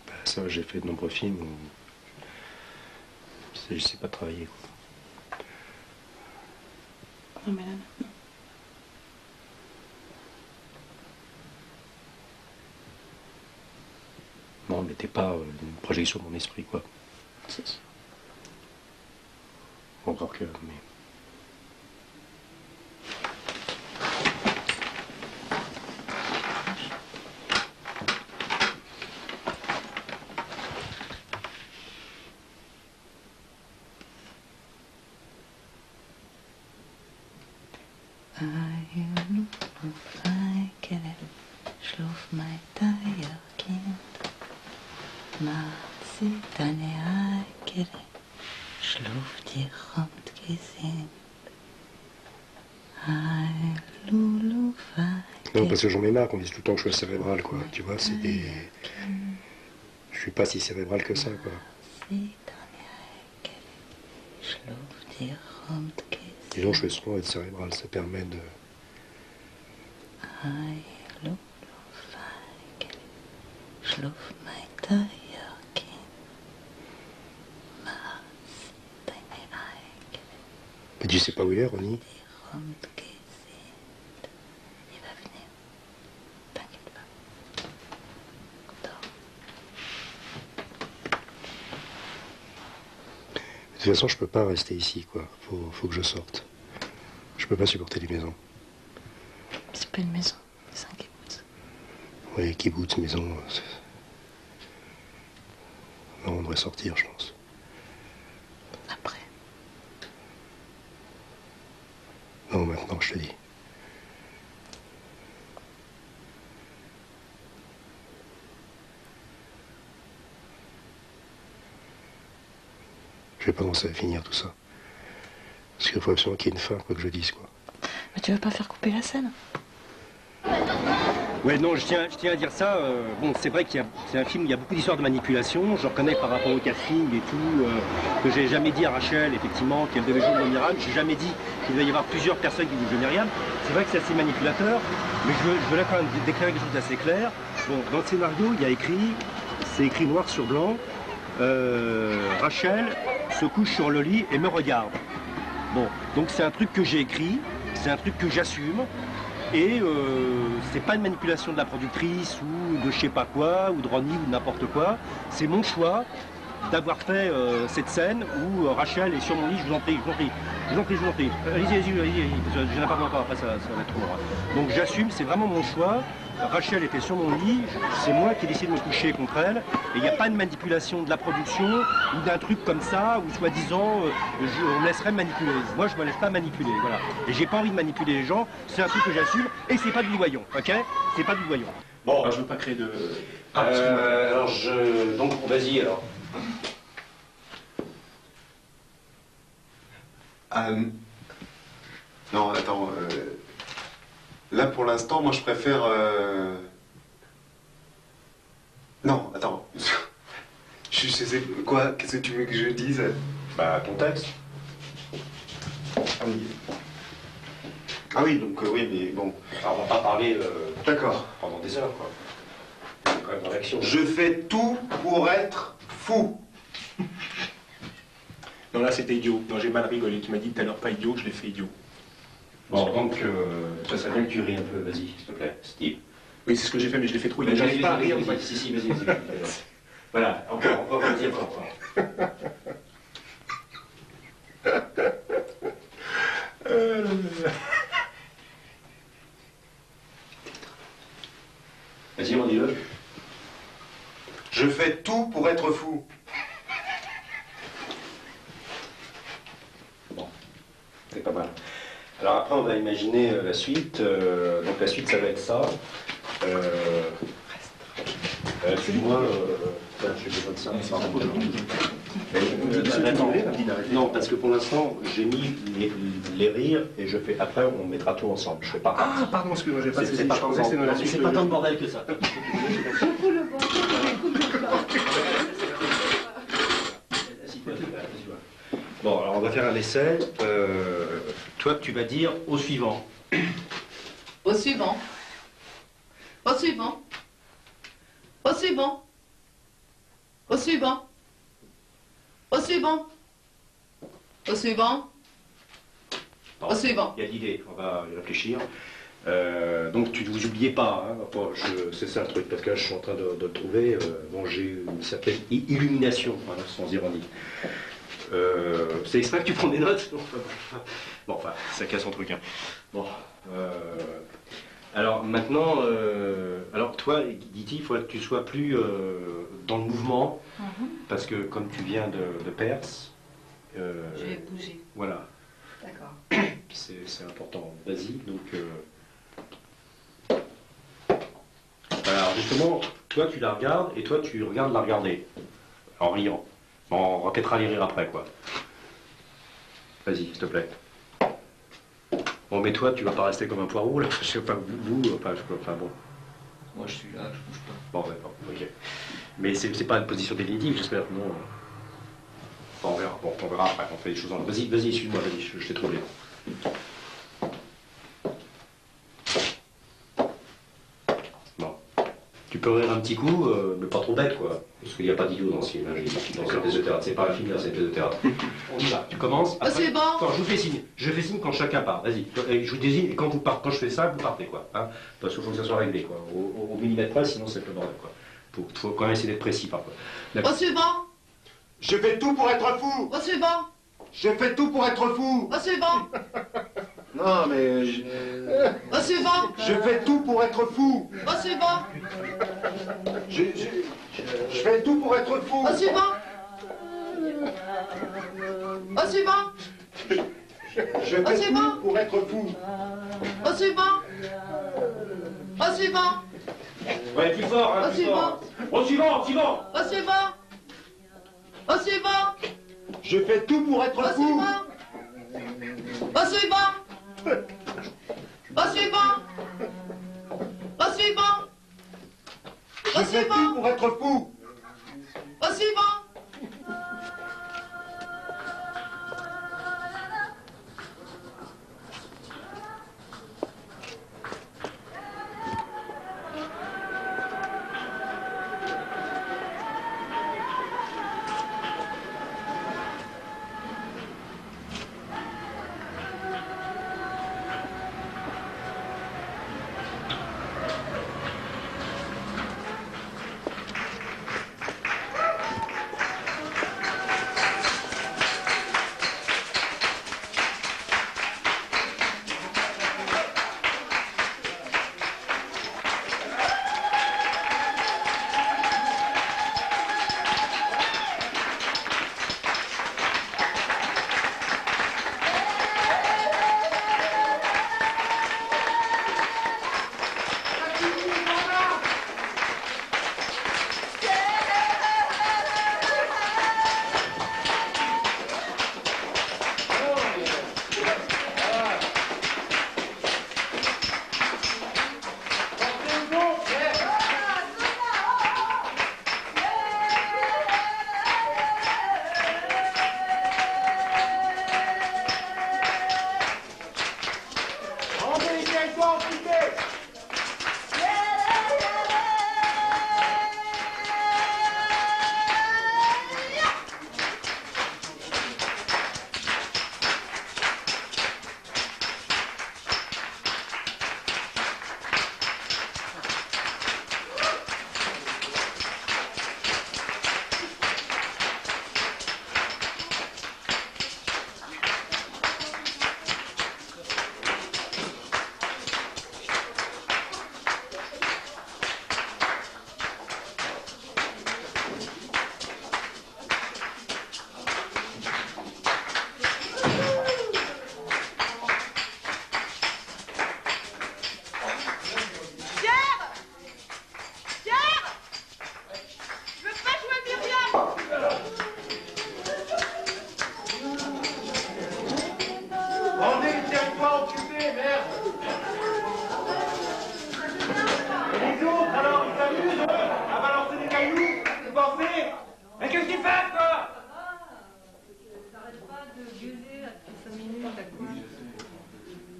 Speaker 7: Ben, ça, j'ai fait de nombreux films où je sais pas travailler, quoi.
Speaker 14: Non, mais là, non.
Speaker 7: Non, mais t'es pas une projection de mon esprit, quoi.
Speaker 14: C'est sûr.
Speaker 7: Encore que... Mais... Non, parce que j'en ai marre qu'on dise tout le temps que je suis cérébral, quoi. Tu vois, c'est des... Je suis pas si cérébral que ça, quoi. Disons, je fais souvent être cérébral, ça permet de... Mais tu sais pas où il est, Ronnie? De toute façon, je peux pas rester ici, quoi. Faut que je sorte. Je peux pas supporter les maisons.
Speaker 14: pas une maison, c'est un kibbutz.
Speaker 7: Oui, kibbutz, maison. Non, on devrait sortir, je pense.
Speaker 14: Après.
Speaker 7: Non, maintenant, je te dis. Je sais pas comment ça va finir tout ça. Parce qu'il faut absolument qu'il y ait une fin, quoi que je dise, quoi.
Speaker 14: Mais tu veux pas faire couper la scène?
Speaker 1: Ouais, non, je tiens à dire ça. Bon, c'est vrai c'est un film où il y a beaucoup d'histoires de manipulation. Je reconnais par rapport au casting et tout, que j'ai jamais dit à Rachel, effectivement, qu'elle devait jouer le Myriam. J'ai jamais dit qu'il devait y avoir plusieurs personnes qui jouent le Myriam. C'est vrai que c'est assez manipulateur, mais je veux là quand même déclarer quelque chose d'assez clair. Bon, dans le scénario, il y a écrit, c'est écrit noir sur blanc, Rachel se couche sur le lit et me regarde. Bon, donc c'est un truc que j'ai écrit, c'est un truc que j'assume. Et c'est pas une manipulation de la productrice ou de je sais pas quoi, ou de Ronnie ou de n'importe quoi. C'est mon choix d'avoir fait cette scène où Rachel est sur mon lit. Je vous en prie, je vous en prie, je vous en prie, je vous en prie. Allez-y, je n'en parle encore, après ça va être trop loin. Donc j'assume, c'est vraiment mon choix. Rachel était sur mon lit, c'est moi qui ai décidé de me coucher contre elle, et il n'y a pas de manipulation de la production ou d'un truc comme ça, où soi-disant on me laisserait manipuler. Moi je me laisse pas manipuler, voilà. Et j'ai pas envie de manipuler les gens, c'est un truc que j'assume, et c'est pas du voyant, ok? C'est pas du voyant.
Speaker 9: Bon, alors, je veux pas créer de...
Speaker 1: alors donc vas-y alors.
Speaker 16: Non, attends. Là, pour l'instant, moi, je préfère... Non, attends. Je sais quoi? Qu'est-ce que tu veux que je dise?
Speaker 7: Bah, ton texte.
Speaker 16: Ah oui. Ah oui, donc oui, mais bon...
Speaker 7: Alors, on va pas parler
Speaker 16: D'accord.
Speaker 7: pendant des heures, quoi. C'est quand même dans l'action.
Speaker 16: Je fais tout pour être fou.
Speaker 9: Non, là, c'était idiot. Non, j'ai mal rigolé. Tu m'as dit tout à l'heure pas idiot, je l'ai fait idiot.
Speaker 7: Bon, donc, ça serait bien que tu ris un peu, vas-y, s'il te plaît, Steve.
Speaker 9: Oui, c'est ce que j'ai fait, mais je l'ai fait trop.
Speaker 7: Vas-y,
Speaker 9: J'arrive pas à rire.
Speaker 7: vas-y, si, vas-y. Voilà, encore, vas-y, encore. Vas-y, on dit-le.
Speaker 16: Je fais tout pour être fou.
Speaker 7: Bon, c'est pas mal. Alors après, on va imaginer la suite. Donc la suite, ça va être ça. Excuse-moi, j'ai besoin de ça. Non, parce que pour l'instant, j'ai mis les rires et je fais. Après, on mettra tout ensemble. Je fais pas.
Speaker 9: Ah, pardon, excuse-moi, j'ai pas saisi.
Speaker 7: C'est pas tant de bordel que ça. Bon, alors on va faire un essai. Toi, tu vas dire au suivant.
Speaker 17: Au suivant. Au suivant. Au suivant. Au suivant. Au suivant. Au suivant. Au suivant.
Speaker 7: Il y a l'idée, on va y réfléchir. Donc tu ne vous oubliez pas, hein. Enfin, c'est ça le truc, parce que là, je suis en train de le trouver. Bon, j'ai eu une certaine illumination, hein, sans ironie. C'est exprès que tu prends des notes? Bon, enfin, ça casse son truc. Hein. Bon. Alors maintenant, alors toi, Diti, il faudrait que tu sois plus dans le mouvement, parce que comme tu viens de Perse...
Speaker 17: Je vais bouger.
Speaker 7: Voilà.
Speaker 17: D'accord.
Speaker 7: C'est important. Vas-y, donc... Voilà, alors justement, toi tu la regardes, et toi tu regardes la regarder, en riant. On répétera les rires après, quoi. Vas-y, s'il te plaît. Bon, mais toi, tu vas pas rester comme un poireau, là. Je sais pas, enfin bon.
Speaker 10: Moi, je suis là, je bouge pas.
Speaker 7: Bon, d'accord, ok. Mais c'est pas une position définitive, j'espère, non. Bon, on verra. Bon, on verra après, on fait les choses en... Vas-y, suis-moi, vas-y, je t'ai trouvé. Bon. Tu peux rire un petit coup, mais pas trop bête, quoi. Parce qu'il n'y a pas d'idiot dans ce film, hein, dans cette pièce de théâtre. C'est pas un film, c'est une pièce de théâtre. On y va, tu commences. Après,
Speaker 17: c'est bon.
Speaker 7: Attends, je vous fais signe. Je fais signe quand chacun part. Vas-y. Je vous désigne, et quand je fais ça, vous partez, quoi. Hein, parce qu'il faut que ça soit réglé, quoi. Au millimètre près, sinon c'est le bordel, quoi. Faut quand même essayer d'être précis, parfois.
Speaker 17: Au suivant.
Speaker 16: Je fais tout pour être fou.
Speaker 17: Au suivant.
Speaker 16: Je fais tout pour être fou.
Speaker 17: Au suivant.
Speaker 16: Non, mais...
Speaker 17: Au suivant.
Speaker 15: Je fais tout pour être fou.
Speaker 17: Au suivant.
Speaker 15: Je fais tout pour être fou.
Speaker 17: Au suivant. Au suivant.
Speaker 15: Je fais tout pour être fou.
Speaker 17: Au suivant. Au suivant.
Speaker 1: Ouais, plus fort, hein,
Speaker 17: Au
Speaker 1: plus
Speaker 17: suivant.
Speaker 1: fort. Au suivant, au suivant.
Speaker 17: Au suivant. Au suivant.
Speaker 15: Je fais tout pour être
Speaker 17: Au
Speaker 15: fou.
Speaker 17: suivant. Au suivant. Au suivant. Au suivant.
Speaker 15: Je fais tout pour être fou.
Speaker 17: Au suivant.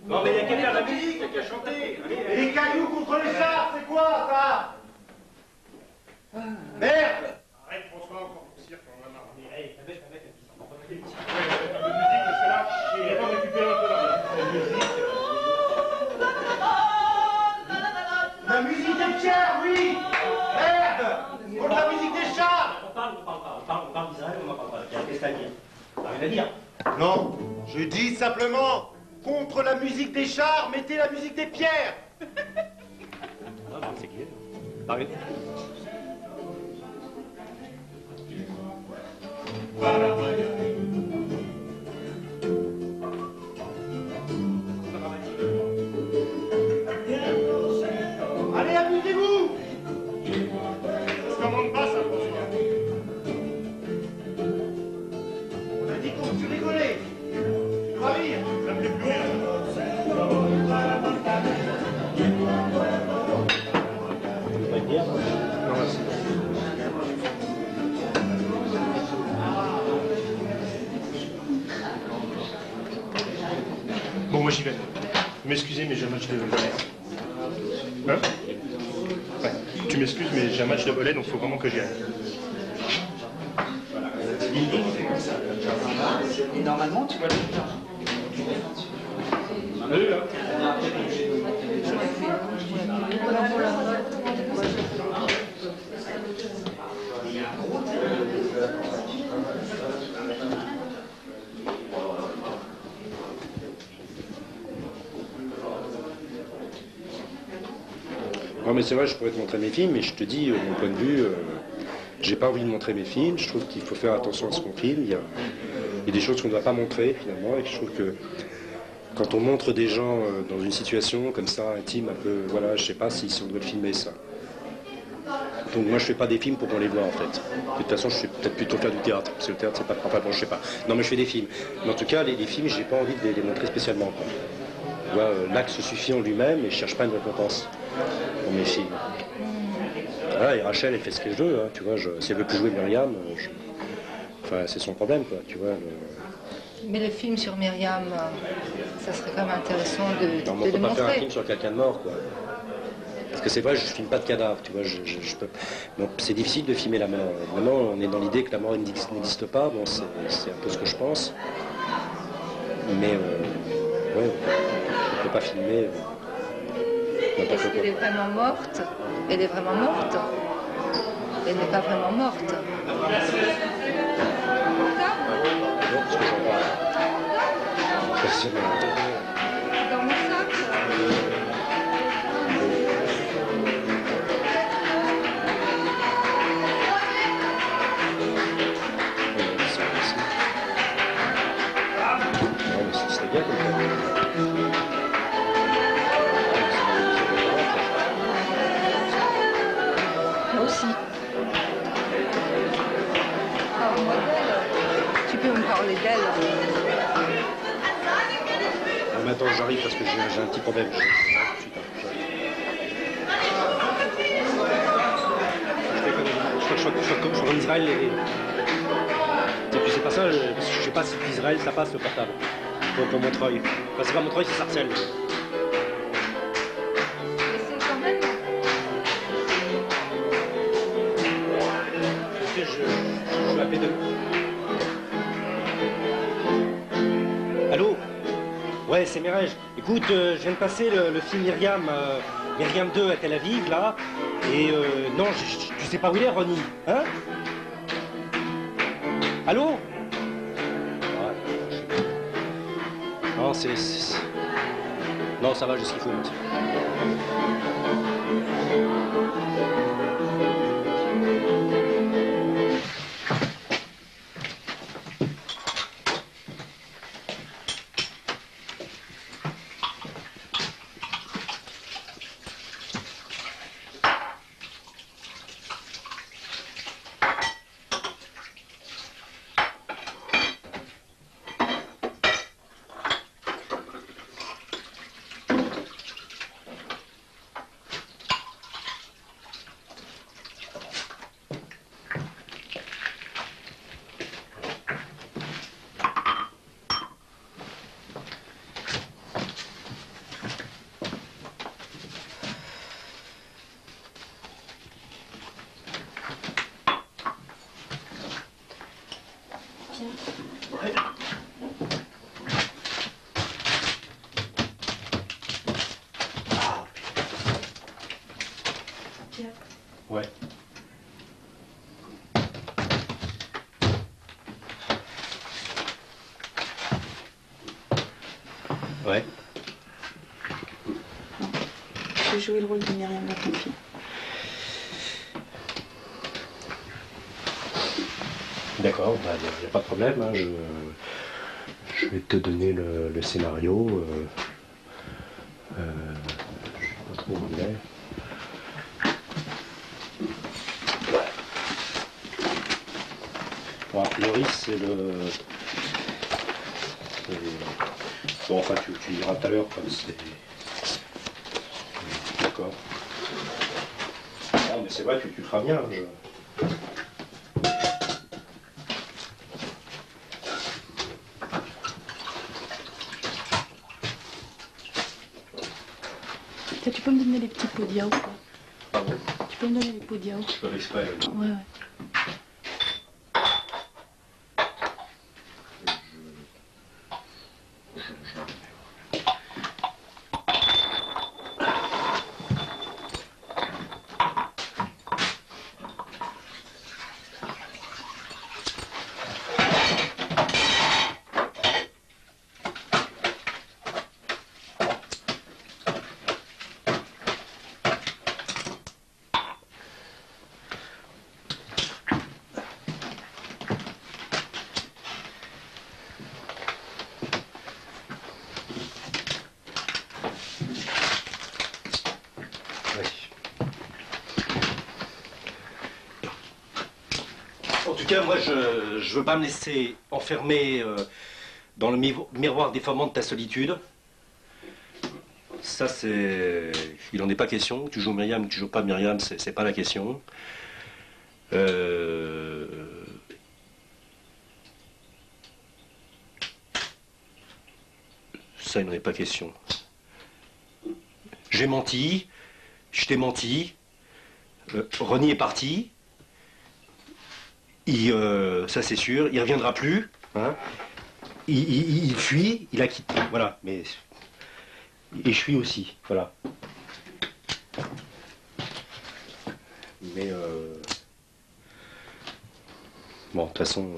Speaker 1: Non mais il n'y a qu'à faire la musique, il n'y a qu'à chanter.
Speaker 15: Et les cailloux contre les chars, c'est quoi ça? Merde!
Speaker 9: Arrête François, encore ton cirque, on en a marre. Allez, la musique, parce que là, il va récupérer un peu
Speaker 15: la musique des pierres, oui! Merde! Contre la musique des chars!
Speaker 1: On parle d'Israël, on n'en parle pas. Qu'est-ce que t'as à dire? T'as rien à dire.
Speaker 15: Non, je dis simplement, contre la musique des chars, mettez la musique des pierres!
Speaker 1: Ah, c'est clair. T'arrêtes.
Speaker 15: Allez, amusez-vous!
Speaker 9: Ça se commande pas, ça, François.
Speaker 15: On a dit qu'on se rigolait. Tu dois rire.
Speaker 9: Ça me fait plus rire. Bon, moi j'y vais. Vous m'excusez, mais j'ai un match de volley. Hein? Ouais. Tu m'excuses, mais j'ai un match de volley, donc il faut vraiment que j'y aille.
Speaker 18: Et normalement, tu vas le faire.
Speaker 9: Allez, là.
Speaker 7: Non mais c'est vrai, je pourrais te montrer mes films, mais je te dis, mon point de vue, j'ai pas envie de montrer mes films. Je trouve qu'il faut faire attention à ce qu'on filme. Il y a des choses qu'on ne doit pas montrer finalement, et je trouve que quand on montre des gens dans une situation comme ça, intime, un peu, voilà, je sais pas si on doit le filmer ça. Donc moi je fais pas des films pour qu'on les voit en fait. De toute façon je vais peut-être plutôt faire du théâtre, parce que le théâtre c'est pas... Enfin bon, je sais pas. Non mais je fais des films. Mais en tout cas les films, j'ai pas envie de les montrer spécialement, quoi. Tu vois, l'acte se suffit en lui-même et je cherche pas une récompense pour mes films. Voilà, et Rachel elle fait ce qu'elle veut, hein, tu vois, si elle veut plus jouer Myriam, enfin c'est son problème, quoi, tu vois.
Speaker 19: Mais le film sur Myriam, ça serait quand même intéressant de le montrer.
Speaker 7: On peut pas faire un film sur quelqu'un de mort, quoi. Parce que c'est vrai, je filme pas de cadavre, tu vois, c'est difficile de filmer la mort. Vraiment, on est dans l'idée que la mort n'existe pas, bon, c'est un peu ce que je pense. Mais, ouais, on peut pas filmer n'importe
Speaker 19: Est-ce
Speaker 7: quoi.
Speaker 19: qu'elle est vraiment morte? Elle est vraiment morte? Elle n'est pas vraiment morte.
Speaker 7: Non, parce que j'en parle.
Speaker 19: Dans mon sac.
Speaker 7: Bien comme ça.
Speaker 19: Moi aussi. Parle-moi d'elle. Tu peux me parler d'elle.
Speaker 7: Non, mais attends, j'arrive parce que j'ai un petit problème. Je suis en Israël et puis c'est pas ça, je sais pas si d'Israël ça passe le portable. Pour Montreuil. Enfin, c'est pas Montreuil, c'est Sarcelles. Je vais appeler de... Allô? Ouais, c'est Mireille. Écoute, je viens de passer le film Myriam, Myriam 2 à Tel Aviv, là. Et non, tu sais pas où il est, Ronnie, hein? Allô? Non, non, ça va, j'ai ce qu'il faut. Ouais. Ouais.
Speaker 14: J'ai joué le rôle de Myriam dans ton film.
Speaker 7: D'accord, bah, y a pas de problème. Hein, je vais te donner le scénario. Je sais pas trop où il est. Bon, Loris, c'est le... Bon, enfin, tu diras tout à l'heure comme c'est... D'accord. Non, mais c'est vrai que tu feras bien.
Speaker 14: Tu peux me donner les petits pots de yaourt, quoi.
Speaker 7: Pardon?
Speaker 14: Tu peux me donner les pots de yaourt?
Speaker 7: Je peux exprès.
Speaker 14: Ouais, ouais.
Speaker 7: cas, moi, je veux pas me laisser enfermer dans le miroir déformant de ta solitude. Ça, c'est... Il en est pas question. Tu joues Myriam ou tu joues pas Myriam, c'est pas la question. Ça, il n'en est pas question. J'ai menti, je t'ai menti, Ronnie est parti, ça c'est sûr, il reviendra plus, hein. Il fuit, il a quitté, voilà, mais... Et je fuis aussi, voilà. Mais bon, de toute façon...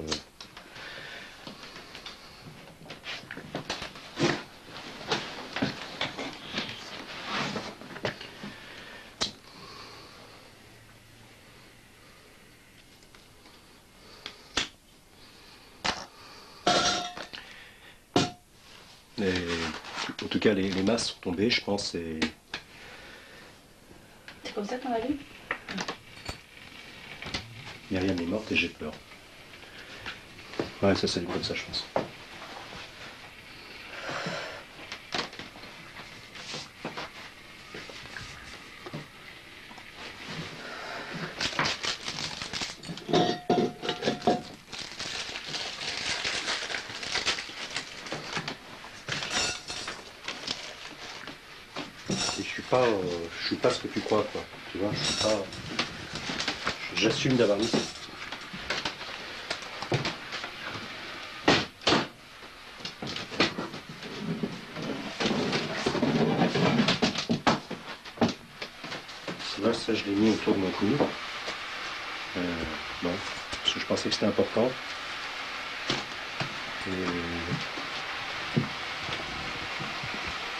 Speaker 7: En tout cas, les masses sont tombées, je pense. Et...
Speaker 14: C'est comme ça qu'on l'a vu?
Speaker 7: Myriam est morte et j'ai peur. Ouais, ça, c'est du coup de ça, je pense. Je suis pas ce que tu crois, quoi. Tu vois, je suis pas... J'assume d'avoir mis ça. Là, ça, je l'ai mis autour de mon cou. Bon, parce que je pensais que c'était important.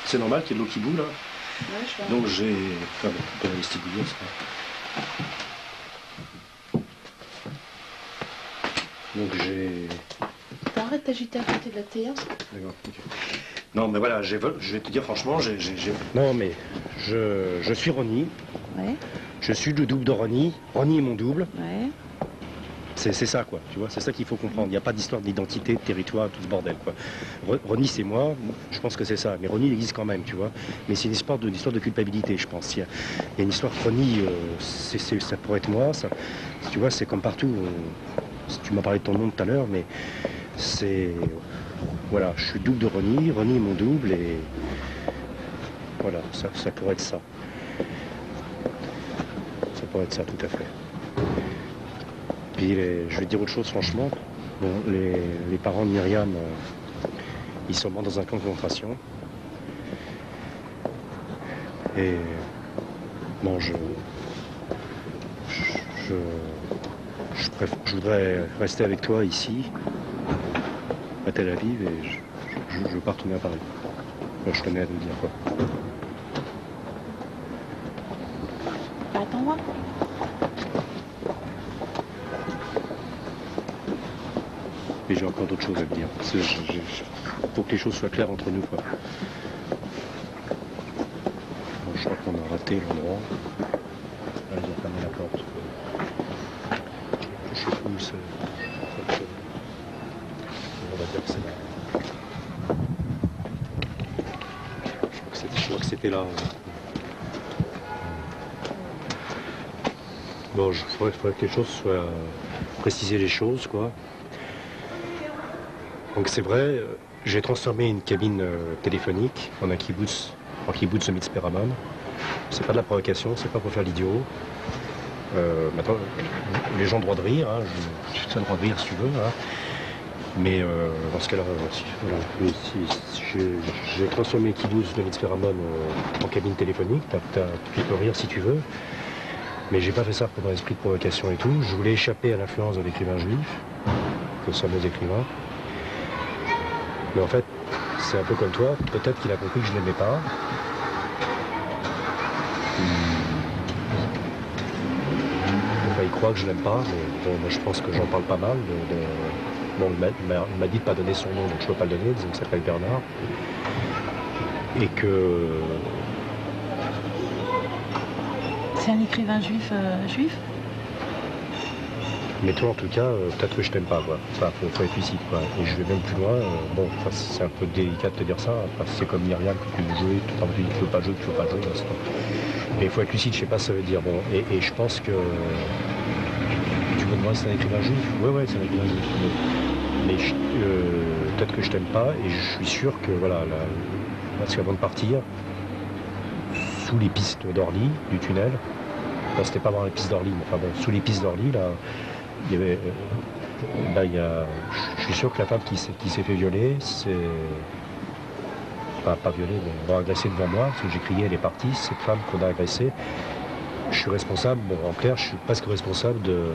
Speaker 7: C'est normal qu'il y ait de l'eau qui bout, là. Ouais, donc j'ai... Enfin bon, on peut la vestibulier, ça. Donc j'ai...
Speaker 14: T'arrêtes d'agiter à côté de la théière.
Speaker 7: D'accord, ok. Non mais voilà, je vais te dire franchement, Non mais, je suis Ronnie.
Speaker 14: Ouais.
Speaker 7: Je suis le double de Ronnie. Ronnie est mon double.
Speaker 14: Ouais.
Speaker 7: C'est ça, quoi, tu vois, c'est ça qu'il faut comprendre. Il n'y a pas d'histoire d'identité, de territoire, tout ce bordel, quoi. Ronnie, c'est moi, je pense que c'est ça. Mais Ronnie, il existe quand même, tu vois. Mais c'est une histoire de culpabilité, je pense. Il y a une histoire de Ronnie, ça pourrait être moi, ça. Tu vois, c'est comme partout. Tu m'as parlé de ton nom tout à l'heure, mais c'est... Voilà, je suis double de Ronnie, Ronnie est mon double, et... Voilà, ça pourrait être ça. Ça pourrait être ça, tout à fait. Puis je vais te dire autre chose franchement. Bon, les parents de Myriam, ils sont morts dans un camp de concentration. Et bon, je voudrais rester avec toi ici, à Tel Aviv, et je veux pas retourner à Paris. Bon, je tenais à te le dire, quoi.
Speaker 14: Attends-moi.
Speaker 7: Et j'ai encore d'autres choses à te dire. Pour que les choses soient claires entre nous, quoi. Bon, je crois qu'on a raté l'endroit. Là, ils ont fermé la porte. Je sais plus où c'est. On va dire que c'est là. Je crois que c'était là. Bon, il faudrait que les choses soient... préciser les choses, quoi. Donc c'est vrai, j'ai transformé une cabine téléphonique en un kibbutz, de Mitzperamon. C'est pas de la provocation, c'est pas pour faire l'idiot. Maintenant, les gens ont le droit de rire, hein, tu as le droit de rire si tu veux. Hein. Mais dans ce cas-là, voilà, j'ai transformé le kibbutz de Mitzperamon en cabine téléphonique. Tu peux rire si tu veux. Mais j'ai pas fait ça pour un esprit de provocation et tout. Je voulais échapper à l'influence de l'écrivain juif, le fameux écrivain. Mais en fait, c'est un peu comme toi, peut-être qu'il a compris que je l'aimais pas. Enfin, il croit que je l'aime pas, mais bon, moi je pense que j'en parle pas mal. Bon, il m'a dit de pas donner son nom, donc je peux pas le donner, il s'appelle Bernard. Et que...
Speaker 14: C'est un écrivain juif juif?
Speaker 7: Mais toi, en tout cas, peut-être que je t'aime pas, quoi. Enfin, faut être lucide, quoi. Et je vais même plus loin. Bon, enfin, c'est un peu délicat de te dire ça. Enfin, c'est comme Myriam que tu veux jouer, tout en tu dis que tu veux pas jouer, tu veux pas jouer. Mais il faut être lucide, je sais pas ce que ça veut dire. Bon, et je pense que tu me demandes si c'est un écrivain juif. Ouais, c'est un écrivain juif. Mais peut-être que je t'aime pas, et je suis sûr que voilà, parce qu'avant de partir, sous les pistes d'Orly, du tunnel, enfin, c'était pas vraiment les pistes d'Orly, mais enfin bon, sous les pistes d'Orly, là, il y avait, je suis sûr que la femme qui s'est fait violer, c'est pas violée, mais on va agresser devant moi, parce que j'ai crié, elle est partie, cette femme qu'on a agressée, je suis responsable, bon, en clair, je suis presque responsable de...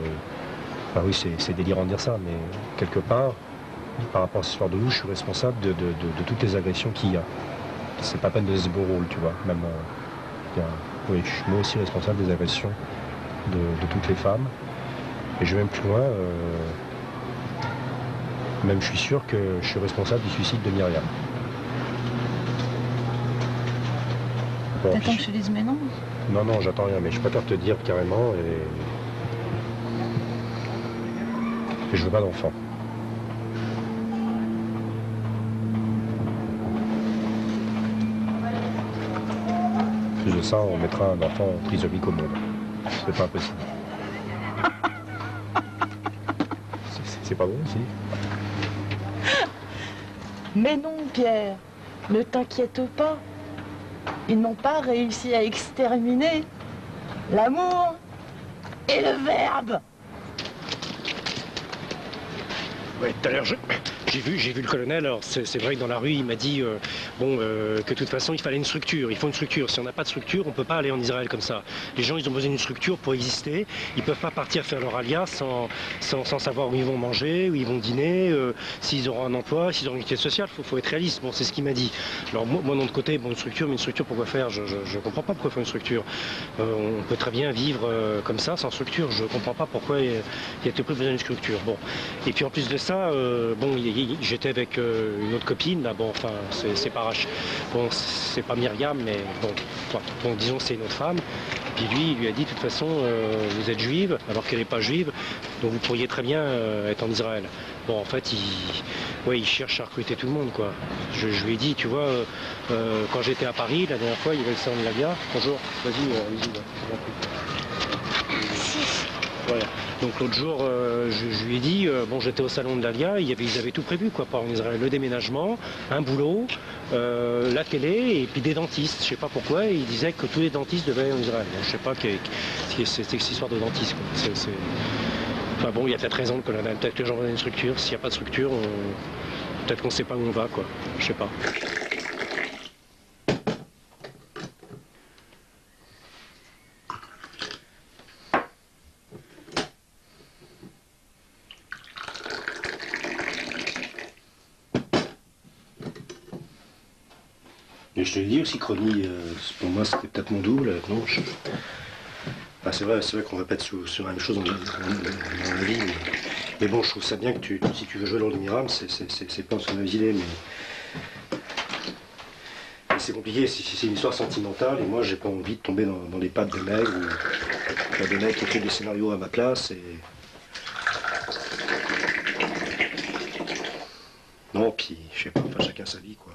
Speaker 7: Enfin oui, c'est délirant de dire ça, mais quelque part, par rapport à ce soir de loup, je suis responsable de toutes les agressions qu'il y a. C'est pas peine de se beau rôle, tu vois. Même, oui, je suis moi aussi responsable des agressions de toutes les femmes. Et je vais même plus loin, même je suis sûr que je suis responsable du suicide de Myriam. Bon,
Speaker 14: t'attends que je te dise mais non?
Speaker 7: Non, j'attends rien, mais je préfère te dire carrément et je veux pas d'enfant. En plus de ça, on mettra un enfant trisomique au monde. C'est pas impossible. C'est pas bon aussi?
Speaker 20: Mais non, Pierre, ne t'inquiète pas. Ils n'ont pas réussi à exterminer l'amour et le verbe.
Speaker 1: Ouais, tout à l'heure, j'ai vu le colonel, alors c'est vrai que dans la rue, il m'a dit que de toute façon, il fallait une structure, il faut une structure. Si on n'a pas de structure, on ne peut pas aller en Israël comme ça. Les gens, ils ont besoin d'une structure pour exister. Ils ne peuvent pas partir faire leur alia sans savoir où ils vont manger, où ils vont dîner, s'ils auront un emploi, s'ils auront une qualité sociale. Faut être réaliste. Bon, c'est ce qu'il m'a dit. Alors moi, de l'autre côté, bon, une structure, mais une structure, pourquoi faire? Je ne comprends pas pourquoi faire une structure. On peut très bien vivre comme ça, sans structure. Je ne comprends pas pourquoi il y a tout besoin d'une structure. Bon. Et puis en plus de ça, j'étais avec une autre copine, là, bon, enfin, c'est pas bon, c'est pas Myriam, mais bon, disons c'est une autre femme. Puis lui, il lui a dit, de toute façon, vous êtes juive, alors qu'elle n'est pas juive, donc vous pourriez très bien être en Israël. Bon, en fait, il cherche à recruter tout le monde, quoi. Je lui ai dit, tu vois, quand j'étais à Paris, la dernière fois, il y avait le salon de l'Avia. Bonjour, vas-y, allez-y, voilà. Donc l'autre jour, je lui ai dit, bon, j'étais au salon de l'Alia, ils avaient tout prévu, quoi, pour en Israël. Le déménagement, un boulot, la télé, et puis des dentistes. Je sais pas pourquoi, ils disaient que tous les dentistes devaient aller en Israël. Bon, je sais pas c'était cette histoire de dentiste, quoi. Enfin bon, il y a peut-être raison, le colonel. Peut-être que les gens veulent une structure. S'il n'y a pas de structure, peut-être qu'on ne sait pas où on va, quoi. Je sais pas.
Speaker 7: Et je te l'ai dit aussi, Crony, pour moi c'était peut-être mon double, non enfin, c'est vrai qu'on répète sur la même chose dans la vie, mais bon, je trouve ça bien que si tu veux jouer le rôle de Myriam, c'est pas son idée, mais c'est compliqué, c'est une histoire sentimentale, et moi j'ai pas envie de tomber dans les pattes de mecs, ou des mecs qui écrivent des scénarios à ma place, et... Non, puis, je sais pas, enfin, chacun sa vie, quoi.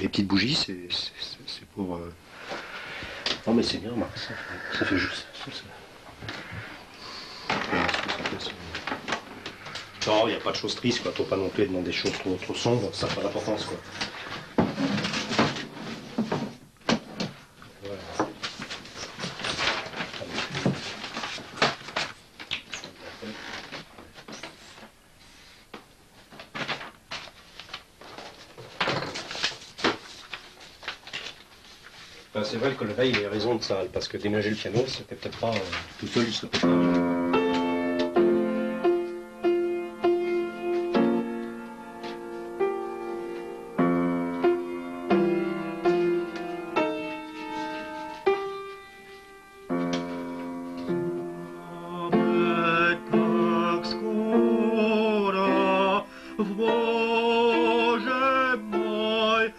Speaker 7: Les petites bougies, c'est pour... Non mais c'est bien, Marc, ça fait juste ça. Non, il n'y a pas de choses tristes, quoi. Faut pas non plus demander des choses trop sombres, ça n'a pas d'importance, quoi. C'est vrai que le veille, il a raison de ça, parce que déménager le piano, c'était peut-être pas tout seul, il serait peut-être pas...
Speaker 17: Боже мой,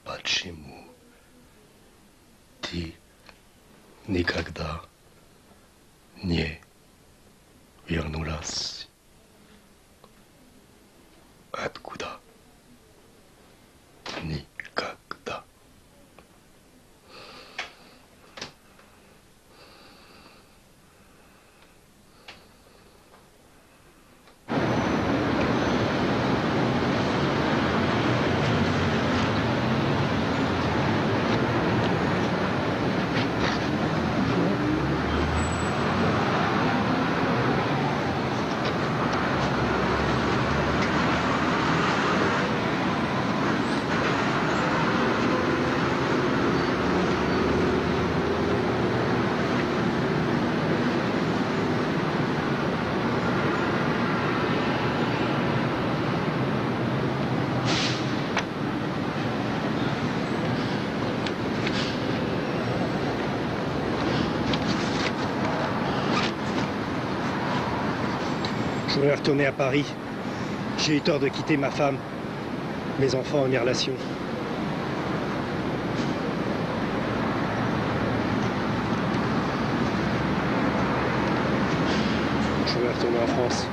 Speaker 19: Почему ты никогда не вернулась? Откуда? Никогда.
Speaker 1: Je voudrais retourner à Paris. J'ai eu tort de quitter ma femme, mes enfants et mes relations. Je voudrais retourner en France.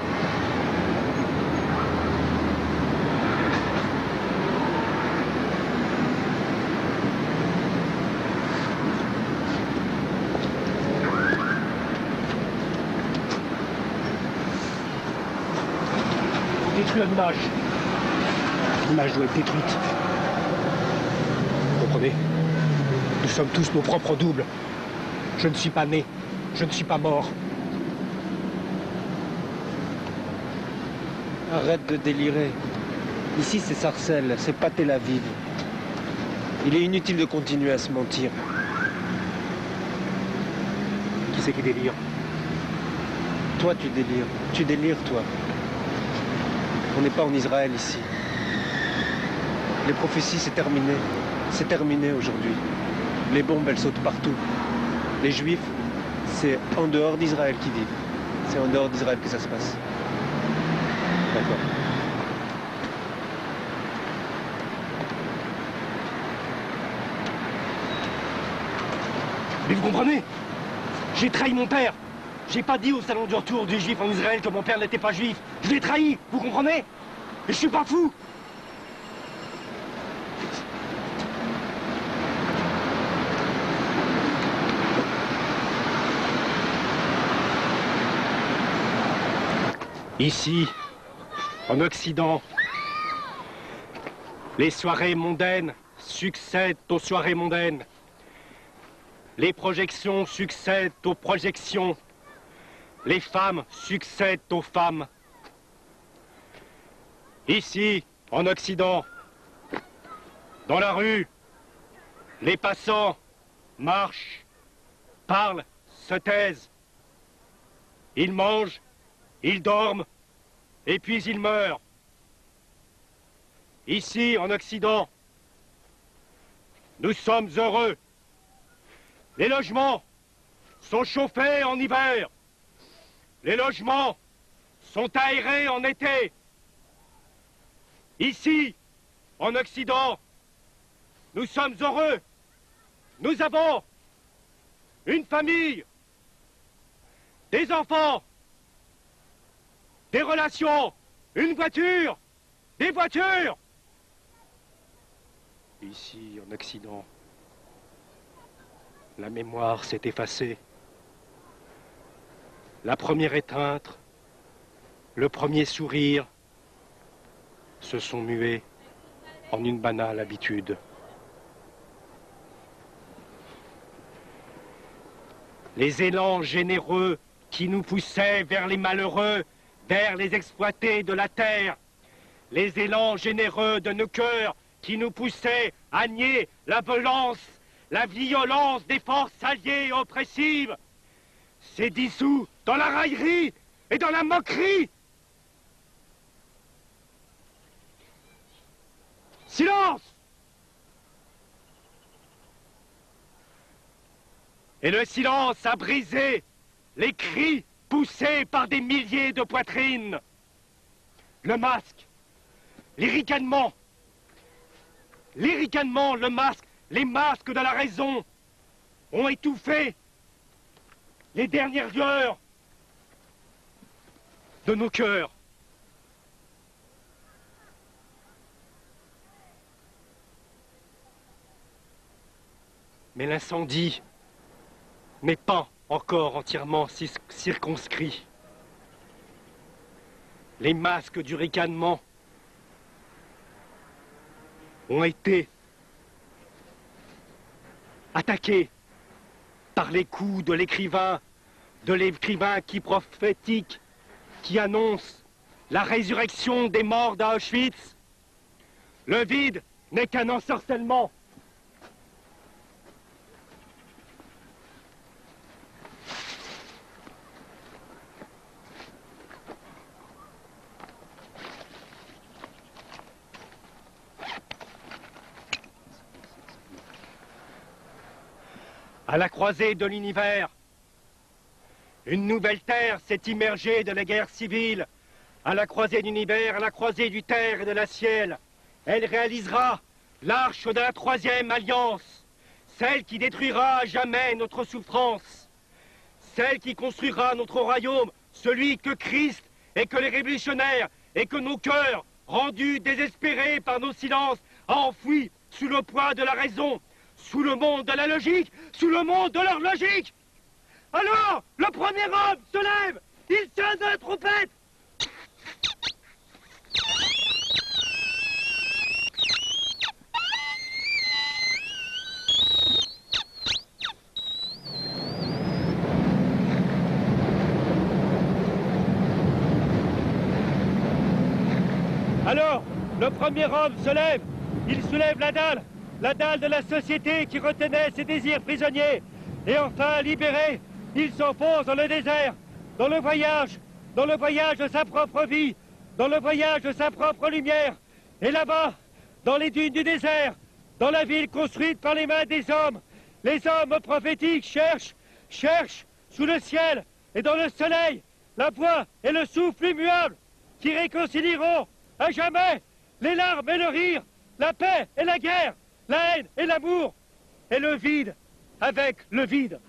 Speaker 8: Détruire l'image.
Speaker 19: L'image doit être détruite. Vous comprenez? Nous sommes tous nos propres doubles. Je ne suis pas né. Je ne suis pas mort.
Speaker 21: Arrête de délirer. Ici, c'est Sarcelles, c'est pas Tel Aviv. Il est inutile de continuer à se mentir.
Speaker 19: Qui c'est qui délire?
Speaker 21: Toi, tu délires. Tu délires, toi. On n'est pas en Israël, ici. Les prophéties, c'est terminé. C'est terminé aujourd'hui. Les bombes, elles sautent partout. Les Juifs, c'est en dehors d'Israël qu'ils vivent. C'est en dehors d'Israël que ça se passe. D'accord.
Speaker 19: Mais vous comprenez? J'ai trahi mon père. J'ai pas dit au salon du retour du juif en Israël que mon père n'était pas juif. Je l'ai trahi, vous comprenez? Et je suis pas fou. Ici, en Occident, les soirées mondaines succèdent aux soirées mondaines. Les projections succèdent aux projections. Les femmes succèdent aux femmes. Ici, en Occident, dans la rue, les passants marchent, parlent, se taisent. Ils mangent, ils dorment, et puis ils meurent. Ici, en Occident, nous sommes heureux. Les logements sont chauffés en hiver. Les logements sont aérés en été. Ici, en Occident, nous sommes heureux. Nous avons une famille, des enfants, des relations, une voiture, des voitures. Ici, en Occident, la mémoire s'est effacée. La première étreinte, le premier sourire se sont mués en une banale habitude. Les élans généreux qui nous poussaient vers les malheureux, vers les exploités de la terre, les élans généreux de nos cœurs qui nous poussaient à nier la violence des forces alliées oppressives, s'est dissous dans la raillerie et dans la moquerie. Silence! Et le silence a brisé les cris poussés par des milliers de poitrines. Le masque, les ricanements, le masque, les masques de la raison ont étouffé les dernières lueurs de nos cœurs. Mais l'incendie n'est pas encore entièrement circonscrit. Les masques du ricanement ont été attaqués par les coups de l'écrivain qui prophétique, qui annonce la résurrection des morts d'Auschwitz. Le vide n'est qu'un ensorcellement. À la croisée de l'univers, une nouvelle terre s'est immergée de la guerre civile. À la croisée de l'univers, à la croisée du terre et de la ciel, elle réalisera l'arche de la troisième alliance, celle qui détruira à jamais notre souffrance, celle qui construira notre royaume, celui que Christ et que les révolutionnaires et que nos cœurs, rendus désespérés par nos silences, ont enfouis sous le poids de la raison, sous le monde de la logique, sous le monde de leur logique. Alors, le premier homme se lève, il sonne de la trompette. Alors, le premier homme se lève, il soulève la dalle de la société qui retenait ses désirs prisonniers. Et enfin, libéré, il s'enfonce dans le désert, dans le voyage de sa propre vie, dans le voyage de sa propre lumière. Et là-bas, dans les dunes du désert, dans la ville construite par les mains des hommes, les hommes prophétiques cherchent sous le ciel et dans le soleil la voix et le souffle immuable qui réconcilieront à jamais les larmes et le rire, la paix et la guerre, la haine et l'amour, et le vide avec le vide.